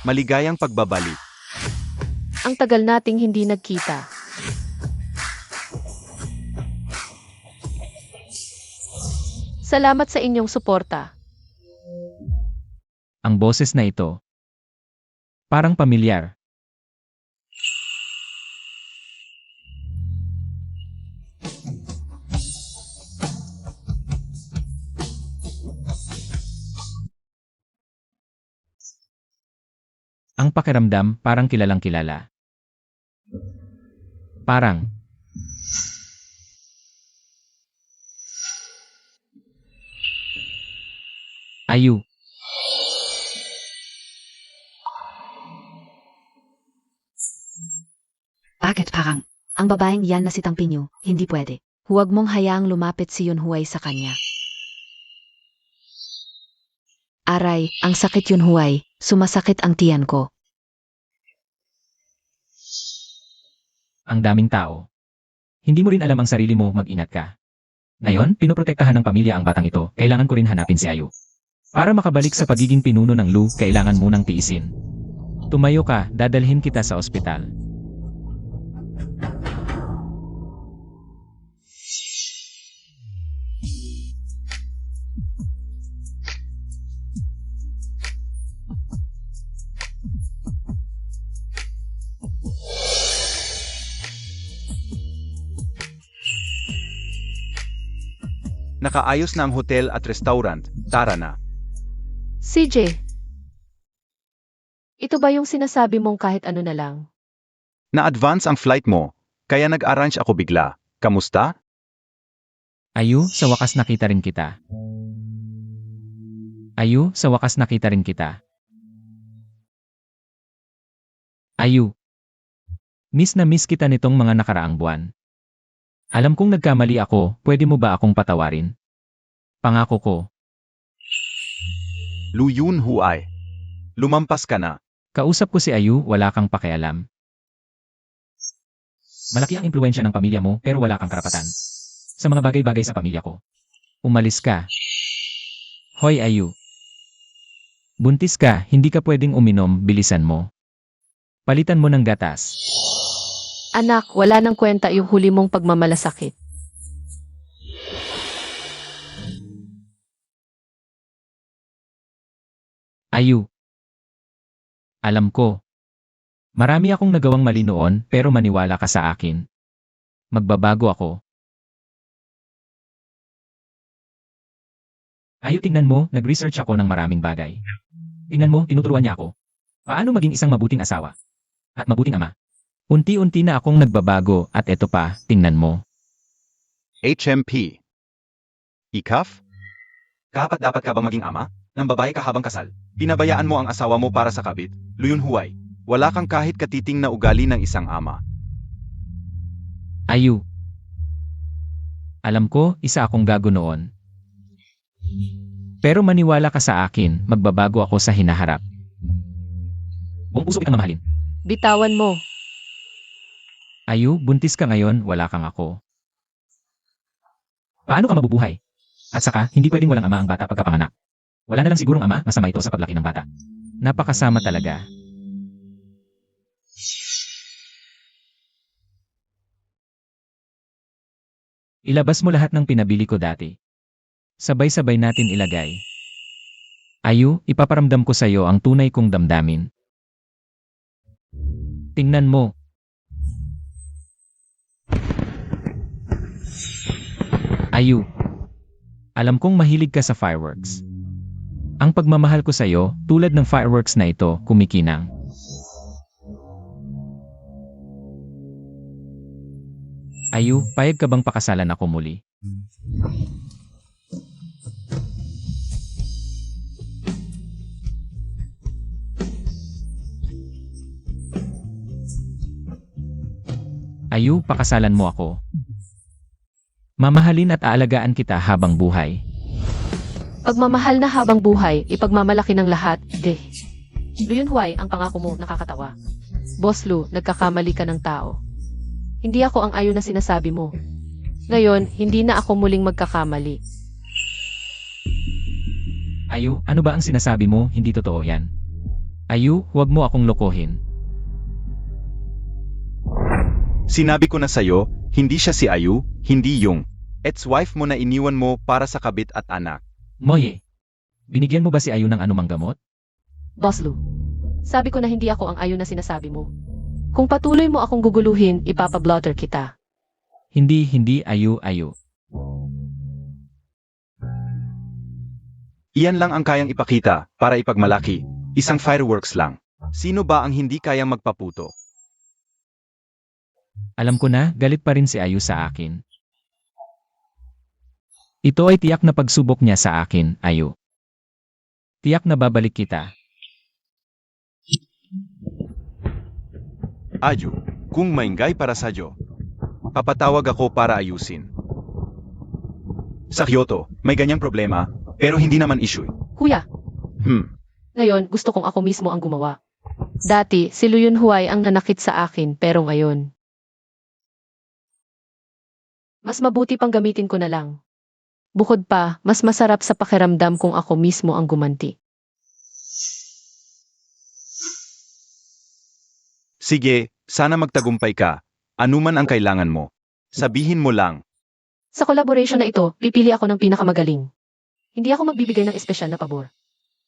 Maligayang pagbabalik. Ang tagal nating hindi nagkita. Salamat sa inyong suporta. Ang boses na ito, parang pamilyar. Ang pakiramdam parang kilalang kilala. Parang, Ayu, Bakit parang? Ang babaeng yan na si Tangpinyo, hindi pwede. Huwag mong hayaang lumapit si Yunhuay sa kanya. Aray, ang sakit Yunhuay, sumasakit ang tiyan ko. ang daming tao. Hindi mo rin alam ang sarili mo, mag-ingat ka. Ngayon, pinoprotektahan ng pamilya ang batang ito, kailangan ko rin hanapin si Ayu. Para makabalik sa pagiging pinuno ng Lu, kailangan munang tiisin. Tumayo ka, dadalhin kita sa ospital. Nakaayos na ang hotel at restaurant. Tara na. CJ, ito ba yung sinasabi mong kahit ano na lang? Na-advance ang flight mo, kaya nag-arrange ako bigla. Kamusta? Ayu, sa wakas nakita rin kita. Ayu, sa wakas nakita rin kita. Ayu. Miss na miss kita nitong mga nakaraang buwan. Alam kong nagkamali ako, pwede mo ba akong patawarin? Pangako ko. Lu Yunhuay. Lumampas ka na. Kausap ko si Ayu, wala kang pakialam. Malaki ang impluwensya ng pamilya mo, pero wala kang karapatan. Sa mga bagay-bagay sa pamilya ko. Umalis ka. Hoy Ayu. Buntis ka, hindi ka pwedeng uminom, bilisan mo. Palitan mo ng gatas. Anak, wala nang kwenta yung huli mong pagmamalasakit. Ayu. Alam ko. Marami akong nagawang mali noon, pero maniwala ka sa akin. Magbabago ako. Ayu, tingnan mo, nag-research ako ng maraming bagay. Tingnan mo, tinuturuan niya ako. Paano maging isang mabuting asawa? At mabuting ama. Unti-unti na akong nagbabago at eto pa, tingnan mo. HMP. Ikaf? Kapat dapat ka bang maging ama? Ng babae ka habang kasal? Pinabayaan mo ang asawa mo para sa kabit? Lu Yunhuay. Wala kang kahit katiting na ugali ng isang ama. Ayu. Alam ko, isa akong gago noon. Pero maniwala ka sa akin, magbabago ako sa hinaharap. Buong puso kitang mamahalin. Bitawan mo. Ayu, buntis ka ngayon, wala kang ako. Paano ka mabubuhay? At saka, hindi pwedeng walang ama ang bata pagkapanganak. Wala na lang sigurong ama, masama ito sa paglaki ng bata. Napakasama talaga. Ilabas mo lahat ng pinabili ko dati. Sabay-sabay natin ilagay. Ayu, ipaparamdam ko sa'yo ang tunay kong damdamin. Tingnan mo. Ayu. Alam kong mahilig ka sa fireworks. Ang pagmamahal ko sa'yo, tulad ng fireworks na ito, kumikinang. Ayu, payag ka bang pakasalan ako muli? Ayu, pakasalan mo ako. Mamahalin at aalagaan kita habang buhay. Pagmamahal na habang buhay, ipagmamalaki ng lahat, Lu Yunhuay, ang pangako mo, nakakatawa. Boss Lu, nagkakamali ka ng tao. Hindi ako ang Ayu na sinasabi mo. Ngayon, hindi na ako muling magkakamali. Ayu, ano ba ang sinasabi mo? Hindi totoo yan. Ayu, huwag mo akong lokohin. Sinabi ko na sa'yo, hindi siya si Ayu, hindi yung ex-wife mo na iniwan mo para sa kabit at anak. Moye, binigyan mo ba si Ayu ng anumang gamot? Boss Lu, sabi ko na hindi ako ang Ayu na sinasabi mo. Kung patuloy mo akong guguluhin, ipapablotter kita. Hindi, Ayu. Iyan lang ang kayang ipakita para ipagmalaki. Isang fireworks lang. Sino ba ang hindi kayang magpaputo? Alam ko na, galit pa rin si Ayu sa akin. Ito ay tiyak na pagsubok niya sa akin, Ayu. Tiyak na babalik kita. Ayu, kung maingay para sa'yo, papatawag ako para ayusin. Sa Kyoto, may ganyang problema, pero hindi naman issue. Kuya, ngayon gusto kong ako mismo ang gumawa. Dati, si Luyun Huay ang nanakit sa akin pero ngayon. Mas mabuti pang gamitin ko na lang. Bukod pa, mas masarap sa pakiramdam kung ako mismo ang gumanti. Sige, sana magtagumpay ka. Anuman ang kailangan mo. Sabihin mo lang. Sa collaboration na ito, pipili ako ng pinakamagaling. Hindi ako magbibigay ng espesyal na pabor.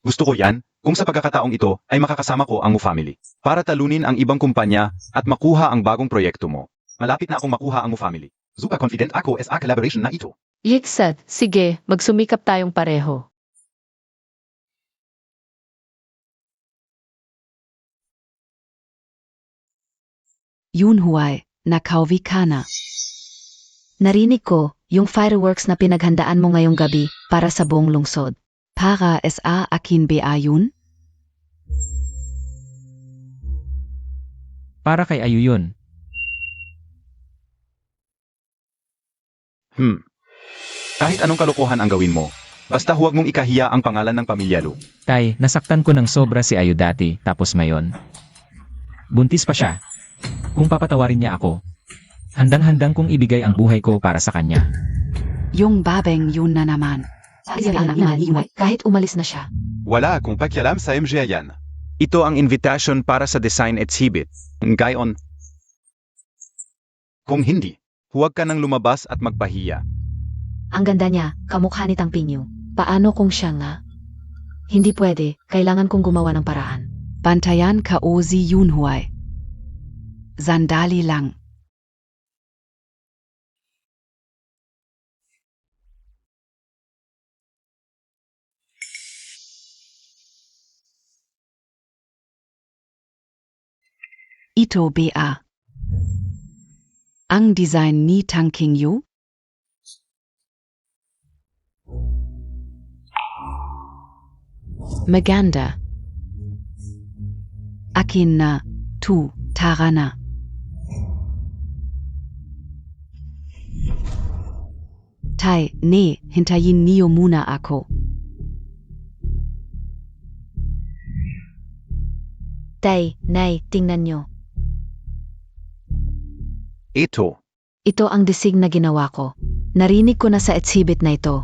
Gusto ko yan, kung sa pagkakataong ito ay makakasama ko ang Mu Family. Para talunin ang ibang kumpanya at makuha ang bagong proyekto mo. Malapit na akong makuha ang Mu Family. Super confident ako sa collaboration na ito. Yiksad, sige, magsumikap tayong pareho. Yoon Huay, Nakauwi ka na. Narinig ko, yung fireworks na pinaghandaan mo ngayong gabi para sa buong lungsod. Para sa akin ba yun? Para kay Ayu yun. Kahit anong kalokohan ang gawin mo, basta huwag mong ikahiya ang pangalan ng pamilya Lu. Tay, nasaktan ko ng sobra si Ayu dati, tapos ngayon. Buntis pa siya. Kung papatawarin niya ako, handang-handang kong ibigay ang buhay ko para sa kanya. Yung babeng yun na naman. Sabi ang anak ni Huay, kahit umalis na siya. Wala akong pakialam sa MJ yan. Ito ang invitation para sa design exhibit. Gayon. Kung hindi, huwag ka nang lumabas at magpahiya. Ang ganda niya, kamukha ni Tang Pinyo. Paano kung siya nga? Hindi pwede, kailangan kong gumawa ng paraan. Bantayan ka o si Yoon Huay. Sandali lang. Ito ba? Ang design ni Tang Yu? Maganda. Akin na, tara na. Tay, hintayin niyo muna ako. Tay, Nay, tingnan nyo. Ito. Ito ang desig na ginawa ko. Narinig ko na sa exhibit na ito.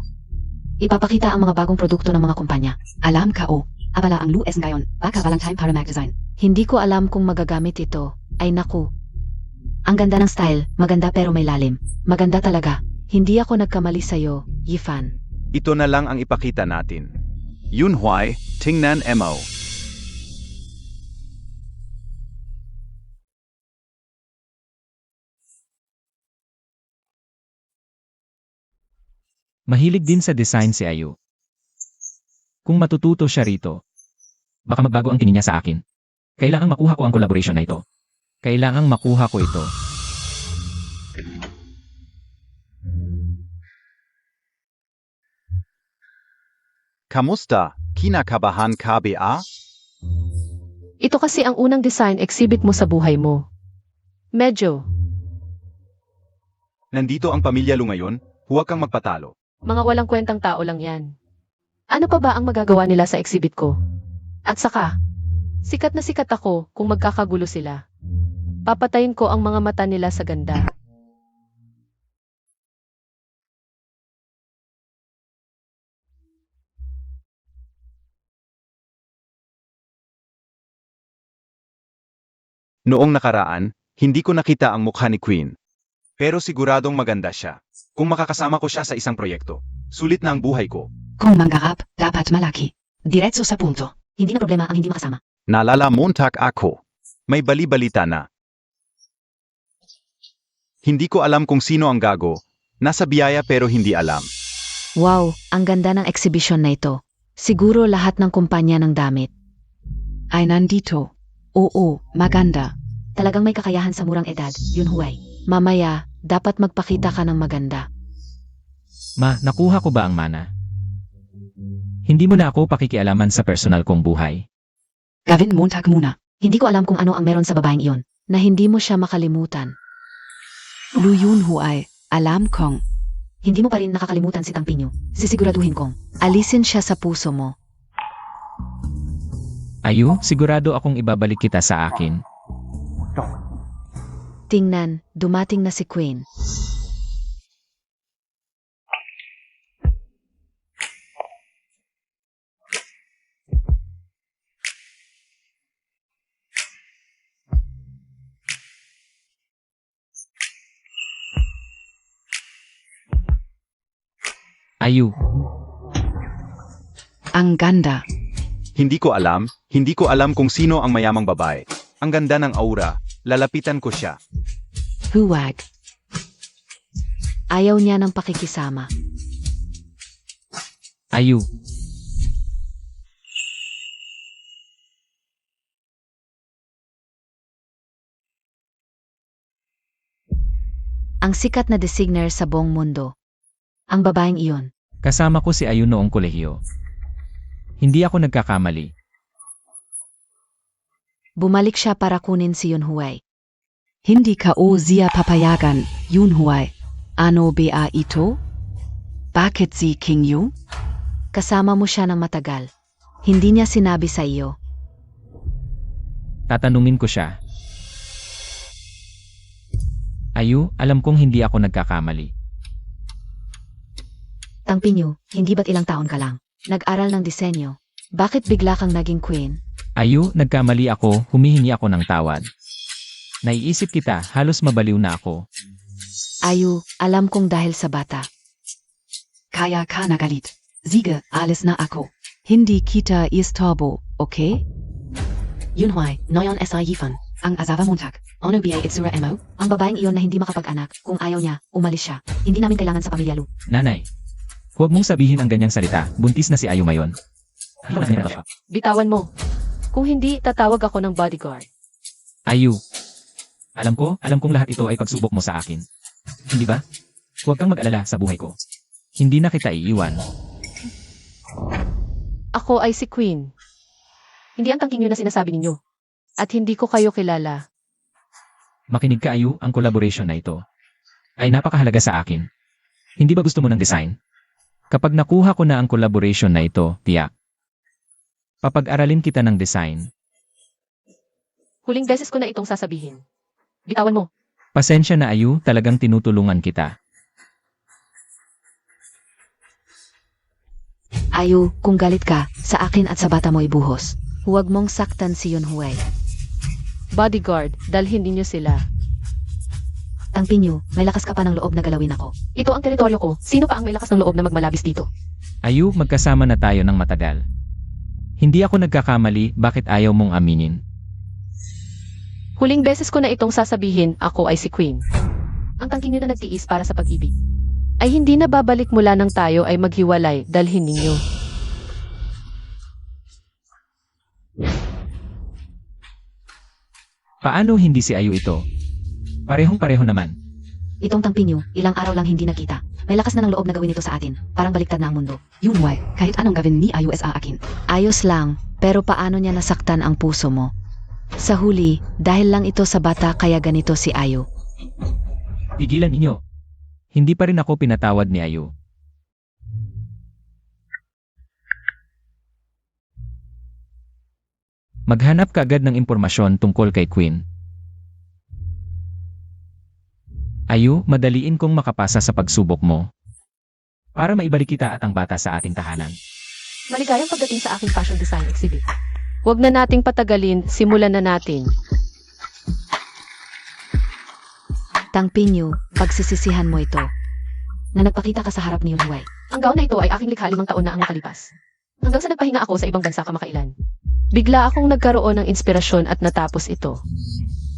Ipapakita ang mga bagong produkto ng mga kumpanya. Alam ka o, abala ang Lues ngayon, baka Valentine para magazine. Hindi ko alam kung magagamit ito. Ay naku. Ang ganda ng style, maganda pero may lalim. Maganda talaga. Hindi ako nagkamali sa'yo, Yifan. Ito na lang ang ipakita natin. Yoon Huay, tingnan mo. Mahilig din sa design si Ayu. Kung matututo siya rito, baka magbago ang tingin niya sa akin. Kailangang makuha ko ang collaboration na ito. Kailangang makuha ko ito. Kamusta? Kinakabahan ka ba? Ito kasi ang unang design exhibit mo sa buhay mo. Medyo. Nandito ang pamilya Lu ngayon, huwag kang magpatalo. Mga walang kwentang tao lang yan. Ano pa ba ang magagawa nila sa exhibit ko? At saka, sikat na sikat ako kung magkakagulo sila. Papatayin ko ang mga mata nila sa ganda. Noong nakaraan, hindi ko nakita ang mukha ni Queen. Pero siguradong maganda siya. Kung makakasama ko siya sa isang proyekto, sulit na ang buhay ko. Kung mangarap, dapat malaki. Diretso sa punto. Hindi na problema ang hindi makasama. Nalalamontak ako. May bali-balita na. Hindi ko alam kung sino ang gago. Nasa biyaya pero hindi alam. Wow, ang ganda ng exhibition na ito. Siguro lahat ng kumpanya ng damit. Ay nandito. Oo, maganda. Talagang may kakayahan sa murang edad, Yunhuay. Mamaya, dapat magpakita ka ng maganda. Ma, nakuha ko ba ang mana? Hindi mo na ako pakikialaman sa personal kong buhay. Gavin, Montag muna. Hindi ko alam kung ano ang meron sa babaeng iyon, na hindi mo siya makalimutan. Lu Yunhuay, alam kong. Hindi mo pa rin nakakalimutan si Tangpinyo. Sisiguraduhin kong, alisin siya sa puso mo. Ayu, sigurado akong ibabalik kita sa akin. Tingnan, dumating na si Queen. Ayu, Ang ganda. Hindi ko alam kung sino ang mayamang babae. Ang ganda ng aura, lalapitan ko siya. Huwag. Ayaw niya ng pakikisama. Ayu, Ang sikat na designer sa buong mundo. Ang babaeng iyon. kasama ko si Ayu noong kolehiyo. Hindi ako nagkakamali. Bumalik siya para kunin si Yunhuay. Hindi ka o siya papayagan, Yunhuay. Ano ba ito? Bakit si King Yu? Kasama mo siya ng matagal. Hindi niya sinabi sa iyo. Tatanungin ko siya. Ayu, alam kong hindi ako nagkakamali. Tangpinyo, hindi ba't ilang taon ka lang? Nag-aral ng disenyo. Bakit bigla kang naging queen? Ayu, nagkamali ako, humihingi ako ng tawad. Naiisip kita, halos mabaliw na ako. Ayu, alam kong dahil sa bata. Kaya ka nagalit. Sige, alis na ako. Hindi kita istorbo, okay? Yunhuay, noyon SI Yifan. Ang asawa Montag. Ano ba itsura mo? Ang babaeng iyon na hindi makapag-anak. Kung ayaw niya, umalis siya. Hindi namin kailangan sa pamilya Lu. Nanay, huwag mong sabihin ang ganyang salita, buntis na si Ayu ngayon. Bitawan mo. Kung hindi, tatawag ako ng bodyguard. Ayu, alam kong lahat ito ay pagsubok mo sa akin. Hindi ba? Huwag kang mag-alala sa buhay ko. Hindi na kita iiwan. Ako ay si Queen. Hindi ang tangking yun na sinasabi ninyo. At hindi ko kayo kilala. Makinig ka Ayu, ang collaboration na ito ay napakahalaga sa akin. Hindi ba gusto mo ng design? Kapag nakuha ko na ang collaboration na ito, tiyak. Papag-aralin kita ng design. Huling beses ko na itong sasabihin. Bitawan mo. Pasensya na Ayu, talagang tinutulungan kita. Ayu, kung galit ka, sa akin at sa bata mo ibuhos. Huwag mong saktan si Yunhuay. Bodyguard, dalhin ninyo sila. Tangpinyo, may lakas ka pa ng loob na galawin ako. Ito ang teritoryo ko. Sino pa ang may lakas ng loob na magmalabis dito? Ayu, magkasama na tayo ng matagal. Hindi ako nagkakamali, bakit ayaw mong aminin? Huling beses ko na itong sasabihin, ako ay si Queen. Ang tangking nyo na nagtiis para sa pag-ibig. Ay hindi na babalik mula nang tayo ay maghiwalay, dalhin ninyo. Paano hindi si Ayu ito? Parehong-pareho naman. Itong Tangpinyo, ilang araw lang hindi nakita. May lakas na ng loob na gawin ito sa atin. Parang baliktad na ang mundo. Yunhuay, kahit anong gawin ni Ayu sa akin. Ayos lang, pero paano niya nasaktan ang puso mo? Sa huli, dahil lang ito sa bata kaya ganito si Ayu. Tigilan ninyo. Hindi pa rin ako pinatawad ni Ayu. Maghanap ka agad ng impormasyon tungkol kay Queen. Ayu, madaliin kong makapasa sa pagsubok mo. Para maibalik kita at ang bata sa ating tahanan. Maligayang pagdating sa aking fashion design exhibit. Huwag na nating patagalin, simulan na natin. Tangpinyo, pagsisisihan mo ito. Na nagpakita ka sa harap ni Yunhuay. Ang gown na ito ay aking likha 5 taon na ang nakalipas. Hanggang sa nagpahinga ako sa ibang bansa kamakailan. Bigla akong nagkaroon ng inspirasyon at natapos ito.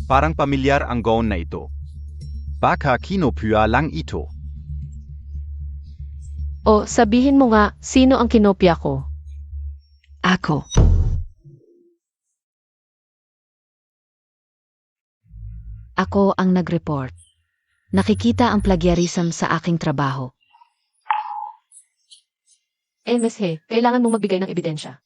Parang pamilyar ang gown na ito. Baka kinopya lang ito. O, sabihin mo nga, sino ang kinopya ko? Ako. Ako ang nag-report. Nakikita ang plagiarism sa aking trabaho. Ms. He, kailangan mong magbigay ng ebidensya.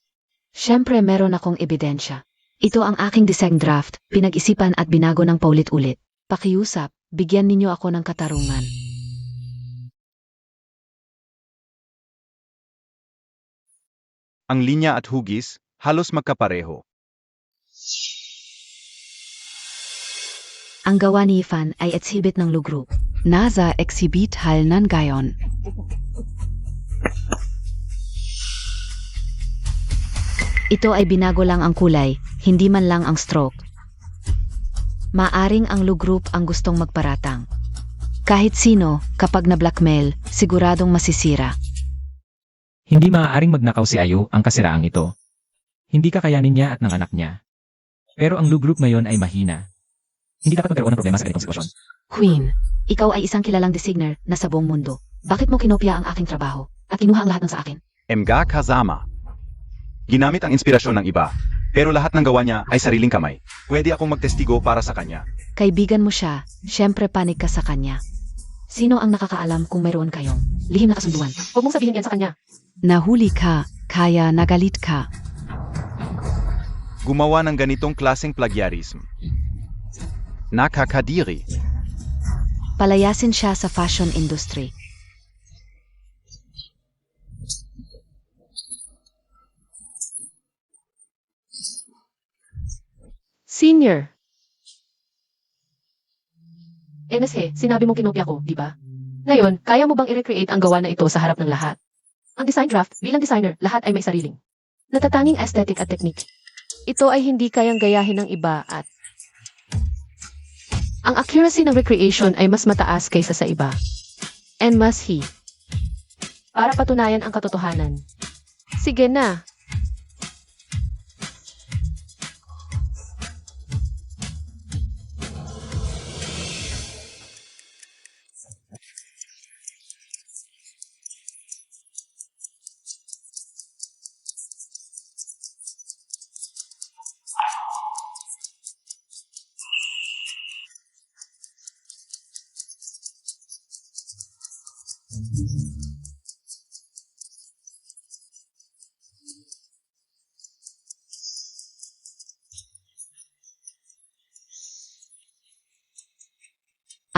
Siyempre meron akong ebidensya. Ito ang aking design draft, pinag-isipan at binago ng paulit-ulit. Pakiusap, bigyan ninyo ako ng katarungan. Ang linya at hugis, halos magkapareho. Ang gawa ni Ifan ay exhibit ng Lugroup. NASA exhibit hal nan gayon. Ito ay binago lang ang kulay, hindi man lang ang stroke. Maaring ang Lugroup ang gustong magparatang. Kahit sino, kapag na-blackmail, siguradong masisira. Hindi maaaring magnakaw si Ayu ang kasiraang ito. Hindi kakayanin niya at ng anak niya. Pero ang Lu Group ngayon ay mahina. Hindi dapat magkaroon ng problema sa ganitong sitwasyon. Queen, ikaw ay isang kilalang designer na sa buong mundo. Bakit mo kinopya ang aking trabaho at kinuha ang lahat ng sa akin? Mga kasama. Ginamit ang inspirasyon ng iba, pero lahat ng gawa niya ay sariling kamay. Pwede akong magtestigo para sa kanya. Kaibigan mo siya, syempre panig ka sa kanya. Sino ang nakakaalam kung mayroon kayong lihim na kasunduan? Huwag mong sabihin yan sa kanya. Nahuli ka, kaya nagalit ka. Gumawa ng ganitong klaseng plagiarism. Nakakadiri. Palayasin siya sa fashion industry. Senior. Ms. He, sinabi mong kinopya ko, di ba? Ngayon, kaya mo bang i-recreate ang gawa na ito sa harap ng lahat? Ang design draft, bilang designer, lahat ay may sariling natatanging aesthetic at technique. Ito ay hindi kayang gayahin ng iba at ang accuracy ng recreation ay mas mataas kaysa sa iba. And mas he. Para patunayan ang katotohanan. Sige na.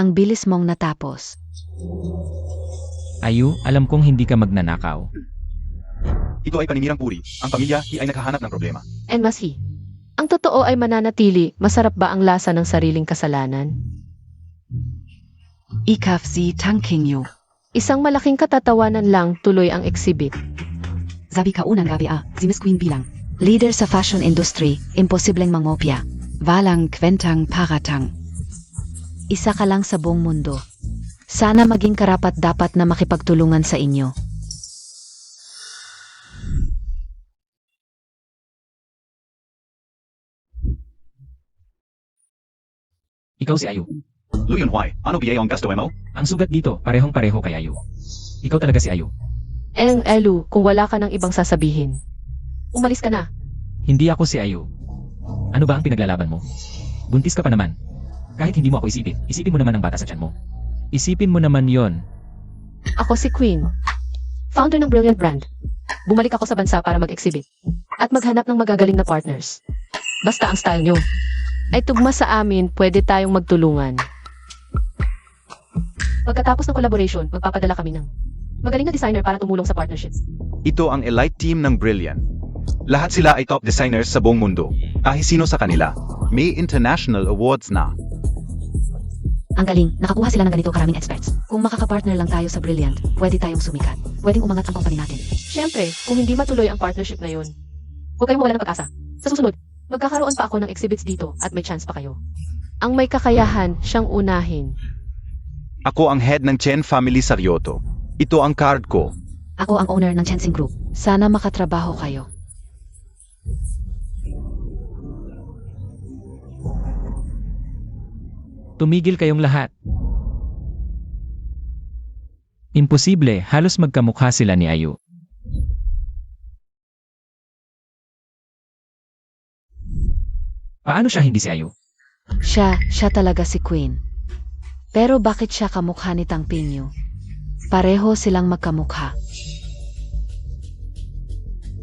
Ang bilis mong natapos. Ayu, alam kong hindi ka magnanakaw. Ito ay paninirang puri. Ang pamilya ay nakahanap ng problema. And mas he. Ang totoo ay mananatili, masarap ba ang lasa ng sariling kasalanan? Ikaf si tangking yu. Isang malaking katatawanan lang tuloy ang exhibit. Sabi ka unang gabi si Miss Queen bilang. Leader sa fashion industry, imposibleng mangopya. Walang kwentang paratang. Isa ka lang sa buong mundo. Sana maging karapat-dapat na makipagtulungan sa inyo. Ikaw si Ayu. Luyon Huay, ano biya ang gasto mo? Ang sugat dito, parehong-pareho kay Ayu. Ikaw talaga si Ayu. Elu, kung wala ka ng ibang sasabihin. Umalis ka na. Hindi ako si Ayu. Ano ba ang pinaglalaban mo? Buntis ka pa naman. Kahit hindi mo ako isipin, isipin mo naman ang bata sa tiyan mo. Isipin mo naman yon. Ako si Queen. Founder ng Brilliant Brand. Bumalik ako sa bansa para mag-exhibit. At maghanap ng magagaling na partners. Basta ang style nyo ay tugma sa amin, pwede tayong magtulungan. Pagkatapos ng collaboration, magpapadala kami ng magaling na designer para tumulong sa partnership. Ito ang elite team ng Brilliant. Lahat sila ay top designers sa buong mundo. Kahit sino sa kanila. May international awards na. Ang galing, nakakuha sila ng ganito karaming experts. Kung makakapartner lang tayo sa Brilliant, pwede tayong sumikat. Pwedeng umangat ang company natin. Siyempre, kung hindi matuloy ang partnership na yun, huwag kayong mawala ng pag-asa. Sa susunod, magkakaroon pa ako ng exhibits dito at may chance pa kayo. Ang may kakayahan, siyang unahin. Ako ang head ng Chen Family sa Kyoto. Ito ang card ko. Ako ang owner ng Chensing Group. Sana makatrabaho kayo. Tumigil kayong lahat. Imposible, halos magkamukha sila ni Ayu. Paano siya hindi si Ayu? Siya talaga si Queen. Pero bakit siya kamukha ni Tang Pinyo? Pareho silang magkamukha.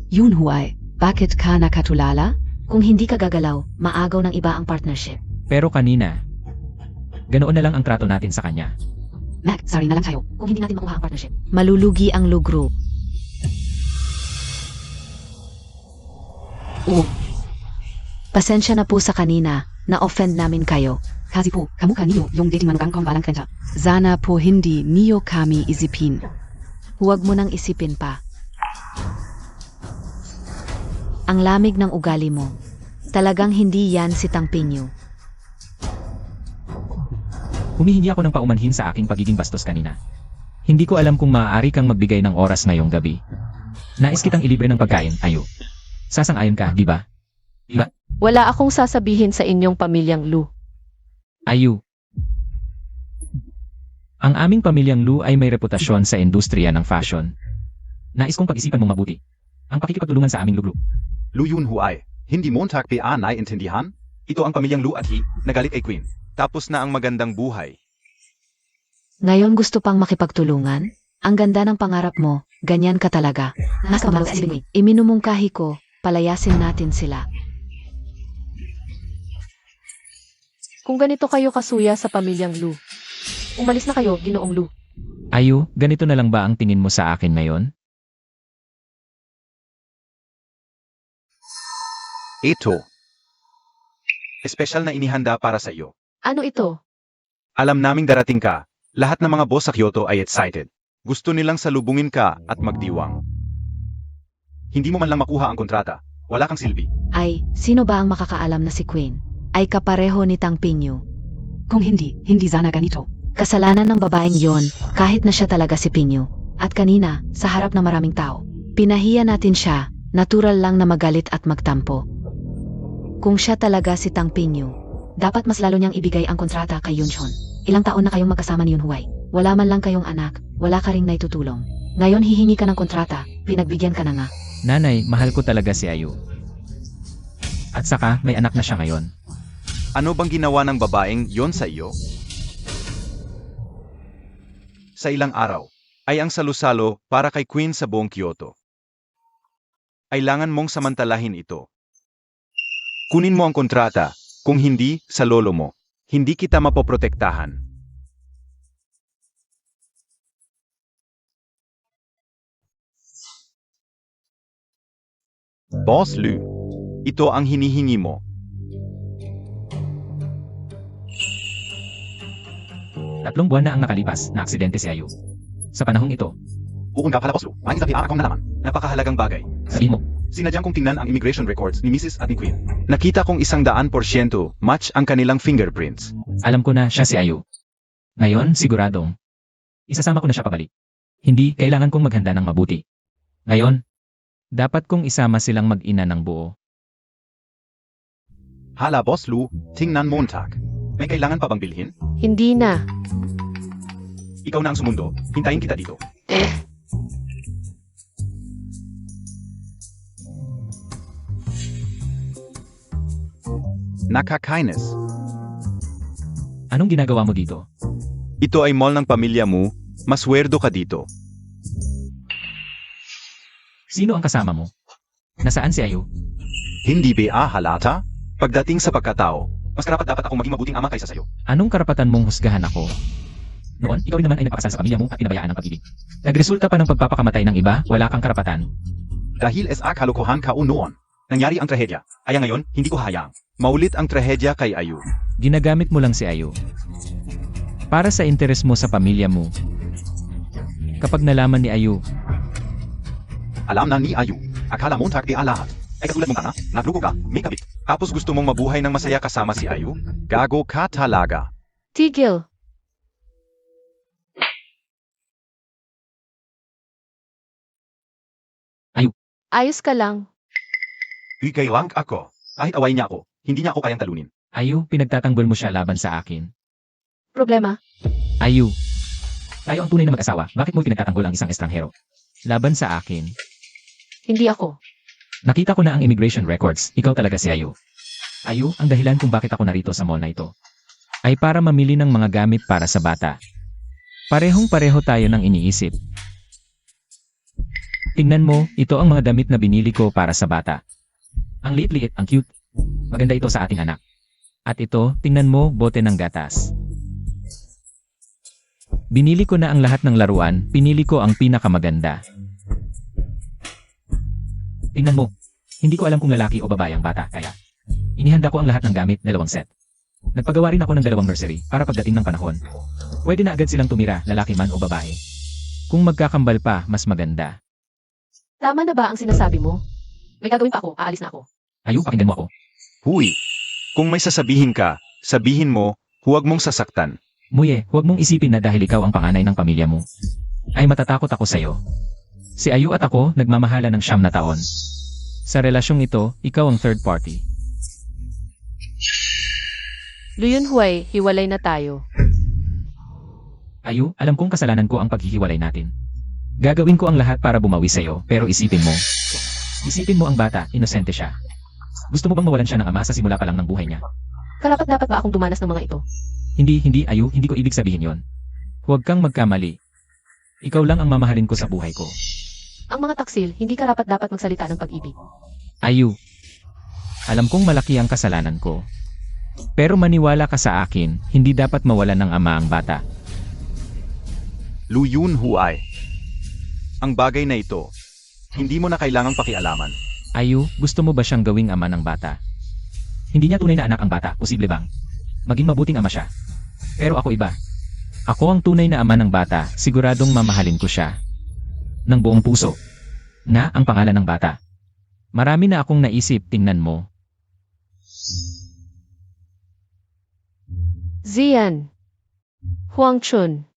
Yun Huay, bakit ka nakatulala? Kung hindi ka gagalaw, maagaw ng iba ang partnership. Pero kanina, ganoon na lang ang trato natin sa kanya. Mac, sorry na lang kayo. Kung hindi natin makuha ang partnership, malulugi ang Lu Group. Oo, Pasensya na po sa kanina, na-offend namin kayo. kasi po, kamukha niyo yung dating manugang kong walang kwenta. Sana po hindi niyo kami isipin. Huwag mo nang isipin pa. Ang lamig ng ugali mo. Talagang hindi yan si Tang Pinyo. Humihingi ako ng paumanhin sa aking pagiging bastos kanina. Hindi ko alam kung maaari kang magbigay ng oras ngayong gabi. Nais kitang ilibre ng pagkain, Ayu. Sasang-ayon ka, di ba? Wala akong sasabihin sa inyong pamilyang Lu. Ayu. Ang aming pamilyang Lu ay may reputasyon sa industriya ng fashion. Nais kong pag-isipan mong mabuti. Ang pakikipagtulungan sa aming Lu Group. Lu Yunhuay, hindi Montag pa naiintindihan? Ito ang pamilyang Lu at He, nagalit kay Queen. Tapos na ang magandang buhay. Ngayon gusto pang makipagtulungan? Ang ganda ng pangarap mo, ganyan ka talaga. Nasa kamalo sa isipin mo. Iminumungkahi ko, palayasin natin sila. Kung ganito kayo kasuya sa pamilyang Lu, umalis na kayo, Ginoong Lu. Ayu, ganito na lang ba ang tingin mo sa akin ngayon? Ito. Espesyal na inihanda para sa iyo. Ano ito? Alam naming darating ka. Lahat ng mga boss sa Kyoto ay excited. Gusto nilang salubungin ka at magdiwang. Hindi mo man lang makuha ang kontrata. Wala kang silbi. Ay, sino ba ang makakaalam na si Queen? Ay kapareho ni Tang Pinyo. Kung hindi sana ganito. Kasalanan ng babaeng yon, kahit na siya talaga si Pinyo. At kanina, sa harap ng maraming tao, pinahiya natin siya, natural lang na magalit at magtampo. Kung siya talaga si Tang Pinyo, dapat mas lalo niyang ibigay ang kontrata kay Yunchon. Ilang taon na kayong magkasama ni Yunhuay. Wala man lang kayong anak, wala ka ring naitutulong. Ngayon hihingi ka ng kontrata, pinagbigyan ka na nga. Nanay, mahal ko talaga si Ayu. At saka, may anak na siya ngayon. Ano bang ginawa ng babaeng yon sa iyo? Sa ilang araw, ay ang salusalo para kay Queen sa buong Kyoto. Kailangan mong samantalahin ito. Kunin mo ang kontrata, kung hindi, sa lolo mo. Hindi kita mapoprotektahan. Boss Lu, ito ang hinihingi mo. Tatlong buwan na ang nakalipas na aksidente si Ayu. Sa panahong ito, Bukong ka pala, Boss Lu. Maing sabi akong nalaman. Napakahalagang bagay. sabihin mo, Sinadyang kong tingnan ang immigration records ni Mrs. at ni Queen. Nakita kong 100% match ang kanilang fingerprints. alam ko na siya si Ayu. Ngayon, siguradong, isasama ko na siya pabalik. Hindi, kailangan kong maghanda ng mabuti. Ngayon, dapat kong isama silang mag-ina ng buo. Hala, Boss Lu, tingnan Montag. May kailangan pa bang bilhin? Hindi na. Ikaw na ang sumundo. Hintayin kita dito. Nakakainis. Anong ginagawa mo dito? Ito ay mall ng pamilya mo. Maswerdo ka dito. Sino ang kasama mo? Nasaan si Ayu? Hindi ba halata? Pagdating sa pagkatao, mas dapat akong maging mabuting ama kaysa sayo. Anong karapatan mong husgahan ako? Noon, ikaw rin naman ay nagpakasal sa pamilya mo at pinabayaan ng pag-ibig. Nagresulta pa ng pagpapakamatay ng iba, wala kang karapatan. Dahil sa kalokohan ka noon, nangyari ang trahedya. Kaya ngayon, hindi ko hayaang maulit ang trahedya kay Ayu. Ginagamit mo lang si Ayu. Para sa interes mo sa pamilya mo. Kapag nalaman ni Ayu, Alam na ni Ayu, akala Montag lahat. Ay katulad mong tanga, naglugo ka, may kabit. Tapos gusto mong mabuhay ng masaya kasama si Ayu? Gago ka talaga. Tigil. Ayu. Ayos ka lang. Ikay lang ako. Kahit away niya ako, hindi niya ako kayang talunin. Ayu, pinagtatanggol mo siya laban sa akin. Problema? Ayu, tayo ang tunay na mag-asawa, bakit mo pinagtatanggol ang isang estranghero? Laban sa akin. Hindi ako. Nakita ko na ang immigration records, ikaw talaga si Ayu. Ayu, ang dahilan kung bakit ako narito sa mall na ito ay para mamili ng mga gamit para sa bata. Parehong-pareho tayo ng iniisip. Tingnan mo, ito ang mga damit na binili ko para sa bata. Ang liit-liit, ang cute. Maganda ito sa ating anak. At ito, tingnan mo, bote ng gatas. Binili ko na ang lahat ng laruan, pinili ko ang pinakamaganda. Tingnan mo, hindi ko alam kung lalaki o babae ang bata, kaya inihanda ko ang lahat ng gamit, 2 set. Nagpagawa rin ako ng 2 nursery para pagdating ng panahon. Pwede na agad silang tumira, lalaki man o babae. Kung magkakambal pa, mas maganda. Tama na ba ang sinasabi mo? May gagawin pa ako, aalis na ako. Ayu, pakinggan mo ako. Huy! Kung may sasabihin ka, sabihin mo, huwag mong sasaktan. Muye, huwag mong isipin na dahil ikaw ang panganay ng pamilya mo, ay matatakot ako sa'yo. Si Ayu at ako nagmamahala ng 9 na taon. Sa relasyong ito, ikaw ang third party. Luyun Huway, hiwalay na tayo. Ayu, alam kong kasalanan ko ang paghihiwalay natin. Gagawin ko ang lahat para bumawi sa'yo, pero isipin mo ang bata, inosente siya. Gusto mo bang mawalan siya ng ama sa simula pa lang ng buhay niya? Karapat-dapat ba akong dumanas ng mga ito? Hindi Ayu, hindi ko ibig sabihin yon. Huwag kang magkamali. Ikaw lang ang mamahalin ko sa buhay ko. Ang mga taksil, hindi karapat-dapat magsalita ng pag-ibig. Ayu, alam kong malaki ang kasalanan ko. Pero maniwala ka sa akin, hindi dapat mawalan ng ama ang bata. Lu Yun Huay. Ang bagay na ito, hindi mo na kailangang pakialaman. Ayu, gusto mo ba siyang gawing ama ng bata? Hindi niya tunay na anak ang bata, posible bang maging mabuting ama siya? Pero ako iba. Ako ang tunay na ama ng bata, siguradong mamahalin ko siya ng buong puso. Na ang pangalan ng bata. Marami na akong naisip, tingnan mo. Zian. Huang Chun.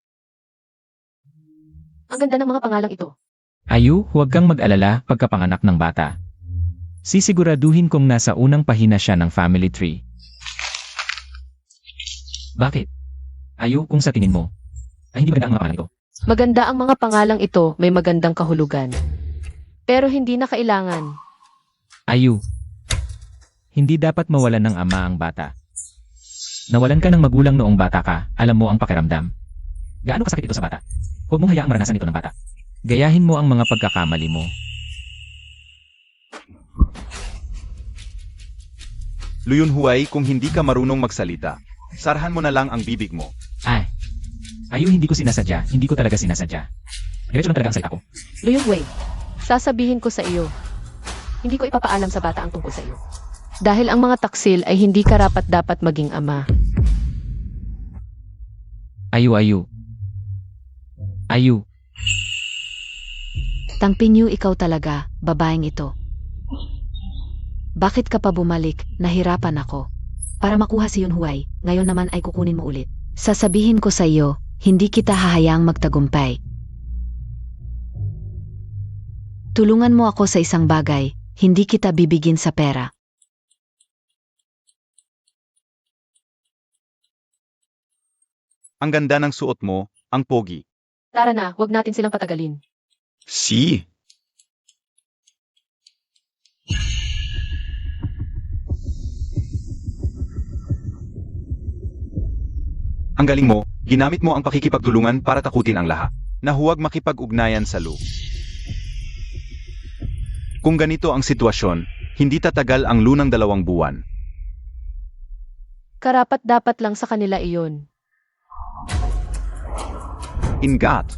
Ang ganda ng mga pangalang ito. Ayu, huwag kang mag-alala pagkapanganak ng bata. Sisiguraduhin kong nasa unang pahina siya ng family tree. Bakit? Ayu, kung sa tingin mo, ay hindi maganda ang mga pangalan ito. Maganda ang mga pangalang ito, may magandang kahulugan. Pero hindi na kailangan. Ayu, hindi dapat mawalan ng ama ang bata. Nawalan ka ng magulang noong bata ka, alam mo ang pakiramdam. Gaano kasakit ito sa bata? Huwag mong hayaang maranasan ito ng bata. Gayahin mo ang mga pagkakamali mo. Lu Yun Huay, kung hindi ka marunong magsalita, sarahan mo na lang ang bibig mo. Ayu, hindi ko sinasadya, hindi ko talaga sinasadya. Diretso lang talaga ang salita ko. Luyun Huway, sasabihin ko sa iyo. Hindi ko ipapaalam sa bata ang tungkol sa iyo. Dahil ang mga taksil ay hindi karapat-dapat maging ama. Ayu. Tangpinyo ikaw talaga, babaeng ito. Bakit ka pa bumalik? Nahirapan ako. Para makuha si Yun Huway, ngayon naman ay kukunin mo ulit. Sasabihin ko sa iyo, hindi kita hahayaang magtagumpay. Tulungan mo ako sa isang bagay, hindi kita bibigyan sa pera. Ang ganda ng suot mo, ang pogi. Tara na, huwag natin silang patagalin. Si. Ang galing mo, ginamit mo ang pakikipagtulungan para takutin ang lahat, na huwag makipag-ugnayan sa Lu. Kung ganito ang sitwasyon, hindi tatagal ang Lu ng 2 buwan. Karapat-dapat lang sa kanila iyon. Ingat.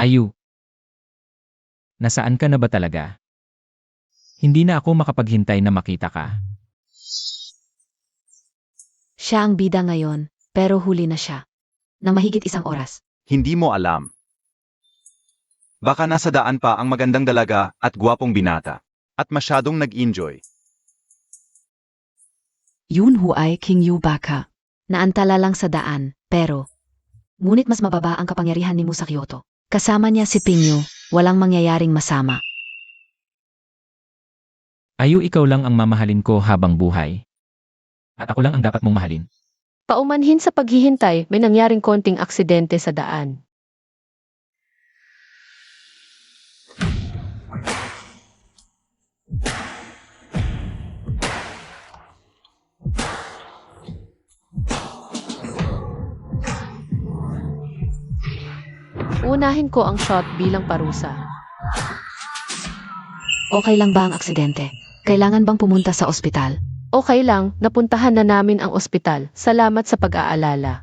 Ayu. Nasaan ka na ba talaga? Hindi na ako makapaghintay na makita ka. Siya ang bida ngayon, pero huli na siya. Nang mahigit 1 oras. Hindi mo alam. Baka nasa daan pa ang magandang dalaga at gwapong binata. At masyadong nag-enjoy. Yun Huay King Yu Baka. Naantala lang sa daan, pero ngunit mas mababa ang kapangyarihan ni Mu sa Kyoto. Kasama niya si Pingyu, walang mangyayaring masama. Ayu, ikaw lang ang mamahalin ko habang buhay. At ako lang ang dapat mong mahalin. Paumanhin sa paghihintay, may nangyaring konting aksidente sa daan. Unahin ko ang shot bilang parusa. Okay lang ba ang aksidente? Kailangan bang pumunta sa ospital? Okay lang, napuntahan na namin ang ospital. Salamat sa pag-aalala.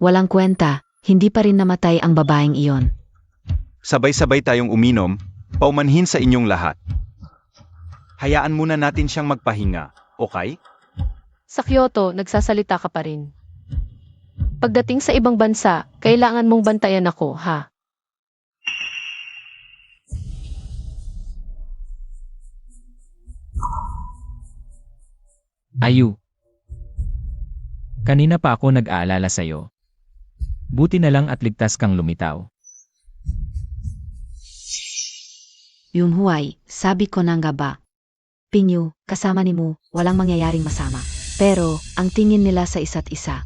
Walang kwenta, hindi pa rin namatay ang babaeng iyon. Sabay-sabay tayong uminom, paumanhin sa inyong lahat. Hayaan muna natin siyang magpahinga, okay? Sa Kyoto, nagsasalita ka pa rin. Pagdating sa ibang bansa, kailangan mong bantayan ako, ha? Ayu. Kanina pa ako nag-aalala sa'yo. Buti na lang at ligtas kang lumitaw. Yunhuay, sabi ko na nga ba? Pinyo, kasama ni mo, walang mangyayaring masama. Pero, ang tingin nila sa isa't isa.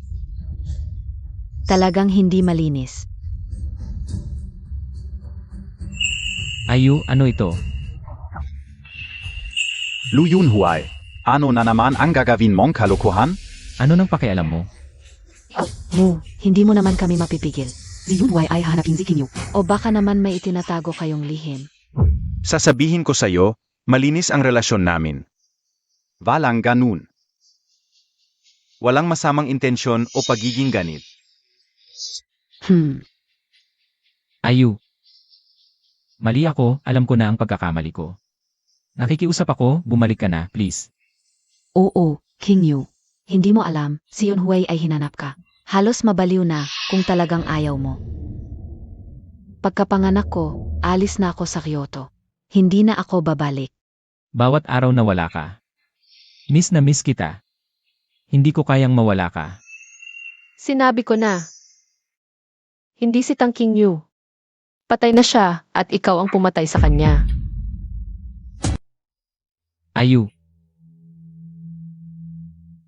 Talagang hindi malinis. Ayu, ano ito? Lu Yunhuay, ano na naman ang gagawin mong kalokohan? Ano nang pakialam mo? Mo, hindi mo naman kami mapipigil. Si Yunhuay ay hanapin si Kinyo. O baka naman may itinatago kayong lihim. Sasabihin ko sa'yo, malinis ang relasyon namin. Walang ganun. Walang masamang intensyon o pagiging ganit. Ayu. Mali ako, alam ko na ang pagkakamali ko. Nakikiusap ako, bumalik ka na, please. Oo, Kinyo. Hindi mo alam, si Yunhuay ay hinanap ka. Halos mabaliw na kung talagang ayaw mo. Pagkapanganak ko, alis na ako sa Kyoto. Hindi na ako babalik. Bawat araw na wala ka. Miss na miss kita. Hindi ko kayang mawala ka. Sinabi ko na. Hindi si Tang Qingyu. Patay na siya at ikaw ang pumatay sa kanya. Ayu.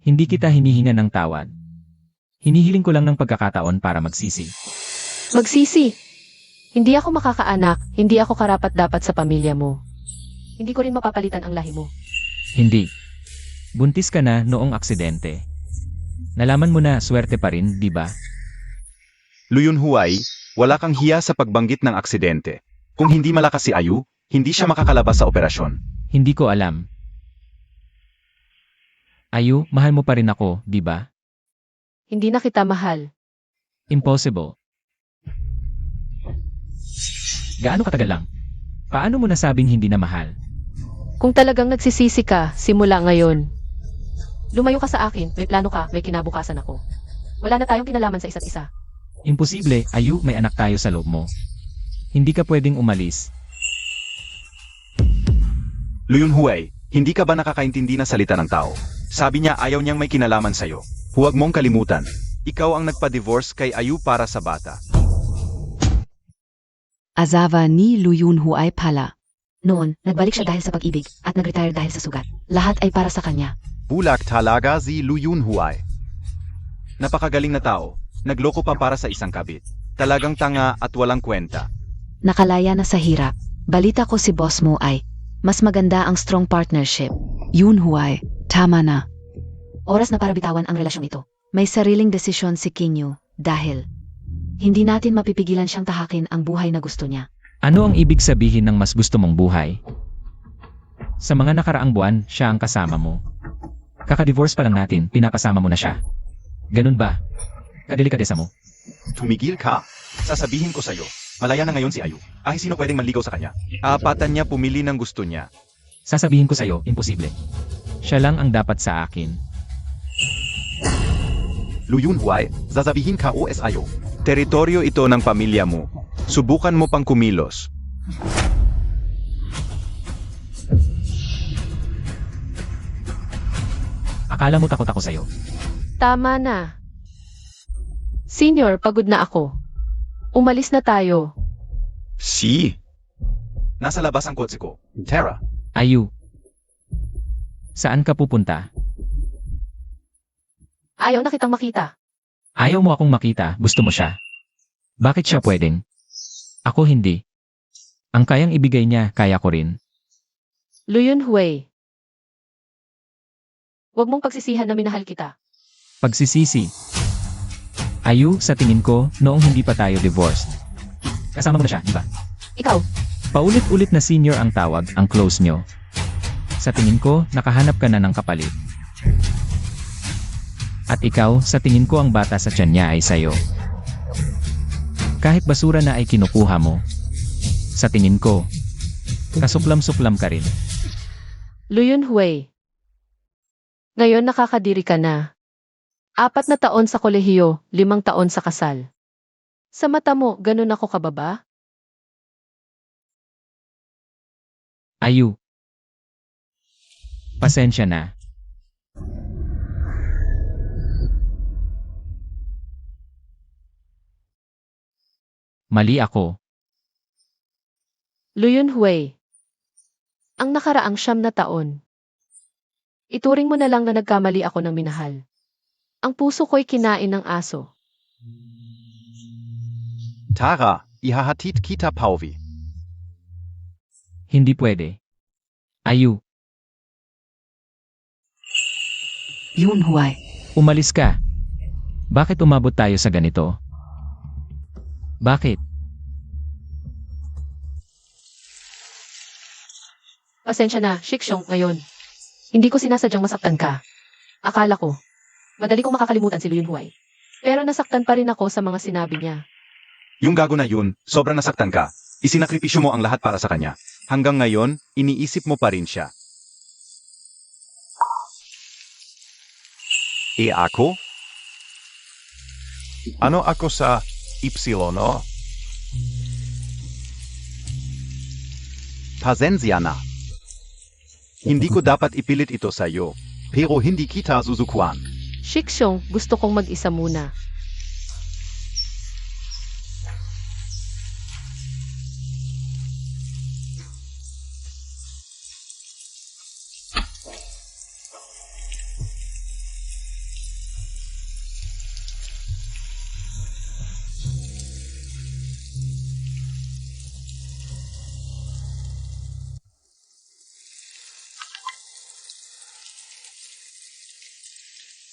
Hindi kita hinihingan ng tawad. Hinihiling ko lang ng pagkakataon para magsisi. Magsisi. Hindi ako makakaanak, hindi ako karapat-dapat sa pamilya mo. Hindi ko rin mapapalitan ang lahi mo. Hindi. Buntis ka na noong aksidente. Nalaman mo na swerte pa rin, di ba? Lu Yunhuay, wala kang hiya sa pagbanggit ng aksidente. Kung hindi malakas si Ayu, hindi siya makakalabas sa operasyon. Hindi ko alam. Ayu, mahal mo pa rin ako, di ba? Hindi na kita mahal. Impossible. Gaano katagal lang? Paano mo nasabing hindi na mahal? Kung talagang nagsisisi ka, simula ngayon. Lumayo ka sa akin, may plano ka, may kinabukasan ako. Wala na tayong kinalaman sa isa't isa. Imposible, Ayu, may anak tayo sa loob mo. Hindi ka pwedeng umalis. Lu Yunhuay, hindi ka ba nakakaintindi ng salita ng tao? Sabi niya ayaw niyang may kinalaman sa'yo. Huwag mong kalimutan. Ikaw ang nagpa-divorce kay Ayu para sa bata. Azawa ni Lu Yunhuay pala. Noon, nagbalik siya dahil sa pag-ibig at nag-retire dahil sa sugat. Lahat ay para sa kanya. Bulak talaga si Lu Yunhuay. Napakagaling na tao. Nagloko pa para sa isang kabit. Talagang tanga at walang kwenta. Nakalaya na sa hirap. Balita ko si boss mo ay, mas maganda ang strong partnership. Yunhuay, tama na. Oras na para bitawan ang relasyon ito. May sariling desisyon si Kinyo dahil hindi natin mapipigilan siyang tahakin ang buhay na gusto niya. Ano ang ibig sabihin ng mas gusto mong buhay? Sa mga nakaraang buwan, siya ang kasama mo. Kaka-divorce pa lang natin, pinapasama mo na siya. Ganun ba? Kadelikadesa mo. Tumigil ka. Sasabihin ko sa'yo. Malaya na ngayon si Ayu. Sino pwedeng manligaw sa kanya? Apatan niya pumili ng gusto niya. Sasabihin ko sa'yo, imposible. Siya lang ang dapat sa akin. Lu Yunhuay, sasabihin ka o Ayu. Teritoryo ito ng pamilya mo. Subukan mo pang kumilos. Akala mo takot ako sa'yo. Tama na. Senior, pagod na ako. Umalis na tayo. Si. Nasa labas ang kotse ko. Tara. Ayu. Saan ka pupunta? Ayaw na kitang makita. Ayaw mo akong makita, gusto mo siya. Bakit siya pwedeng? Ako hindi. Ang kayang ibigay niya, kaya ko rin. Luyun Hui. Huwag mong pagsisihan na minahal kita. Pagsisisi. Ayu, sa tingin ko, noong hindi pa tayo divorced. Kasama mo na siya, di ba? Ikaw, Paulit-ulit na senior ang tawag, ang close nyo. Sa tingin ko, nakahanap ka na ng kapalit. At ikaw, sa tingin ko ang bata sa tiyan niya ay sayo. Kahit basura na ay kinukuha mo. Sa tingin ko, kasuklam-suklam ka rin. Luyun Hui. Ngayon nakakadiri ka na. 4 na taon sa kolehiyo, 5 taon sa kasal. Sa mata mo, ganun ako kababa? Ayu. Pasensya na. Mali ako. Luyun Hui. Ang nakaraang 9 na taon. Ituring mo na lang na nagkamali ako ng minahal. Ang puso ko'y kinain ng aso. Tara, ihahatid kita pauwi. Hindi pwede. Ayu, Yun Huay. umalis ka. Bakit umabot tayo sa ganito? Bakit? Pasensya na, Shikshong, ngayon. Hindi ko sinasadyang masaktan ka. Akala ko, madali kong makakalimutan si Luyun Hui. Pero nasaktan pa rin ako sa mga sinabi niya. Yung gago na yun, sobrang nasaktan ka. Isinakripisyo mo ang lahat para sa kanya. Hanggang ngayon, iniisip mo pa rin siya. E ako? Ano ako sa Ypsilon, no? Pasensya na. Hindi ko dapat ipilit ito sa iyo. Pero hindi kita susukuan. Shikshong, gusto kong mag-isa muna.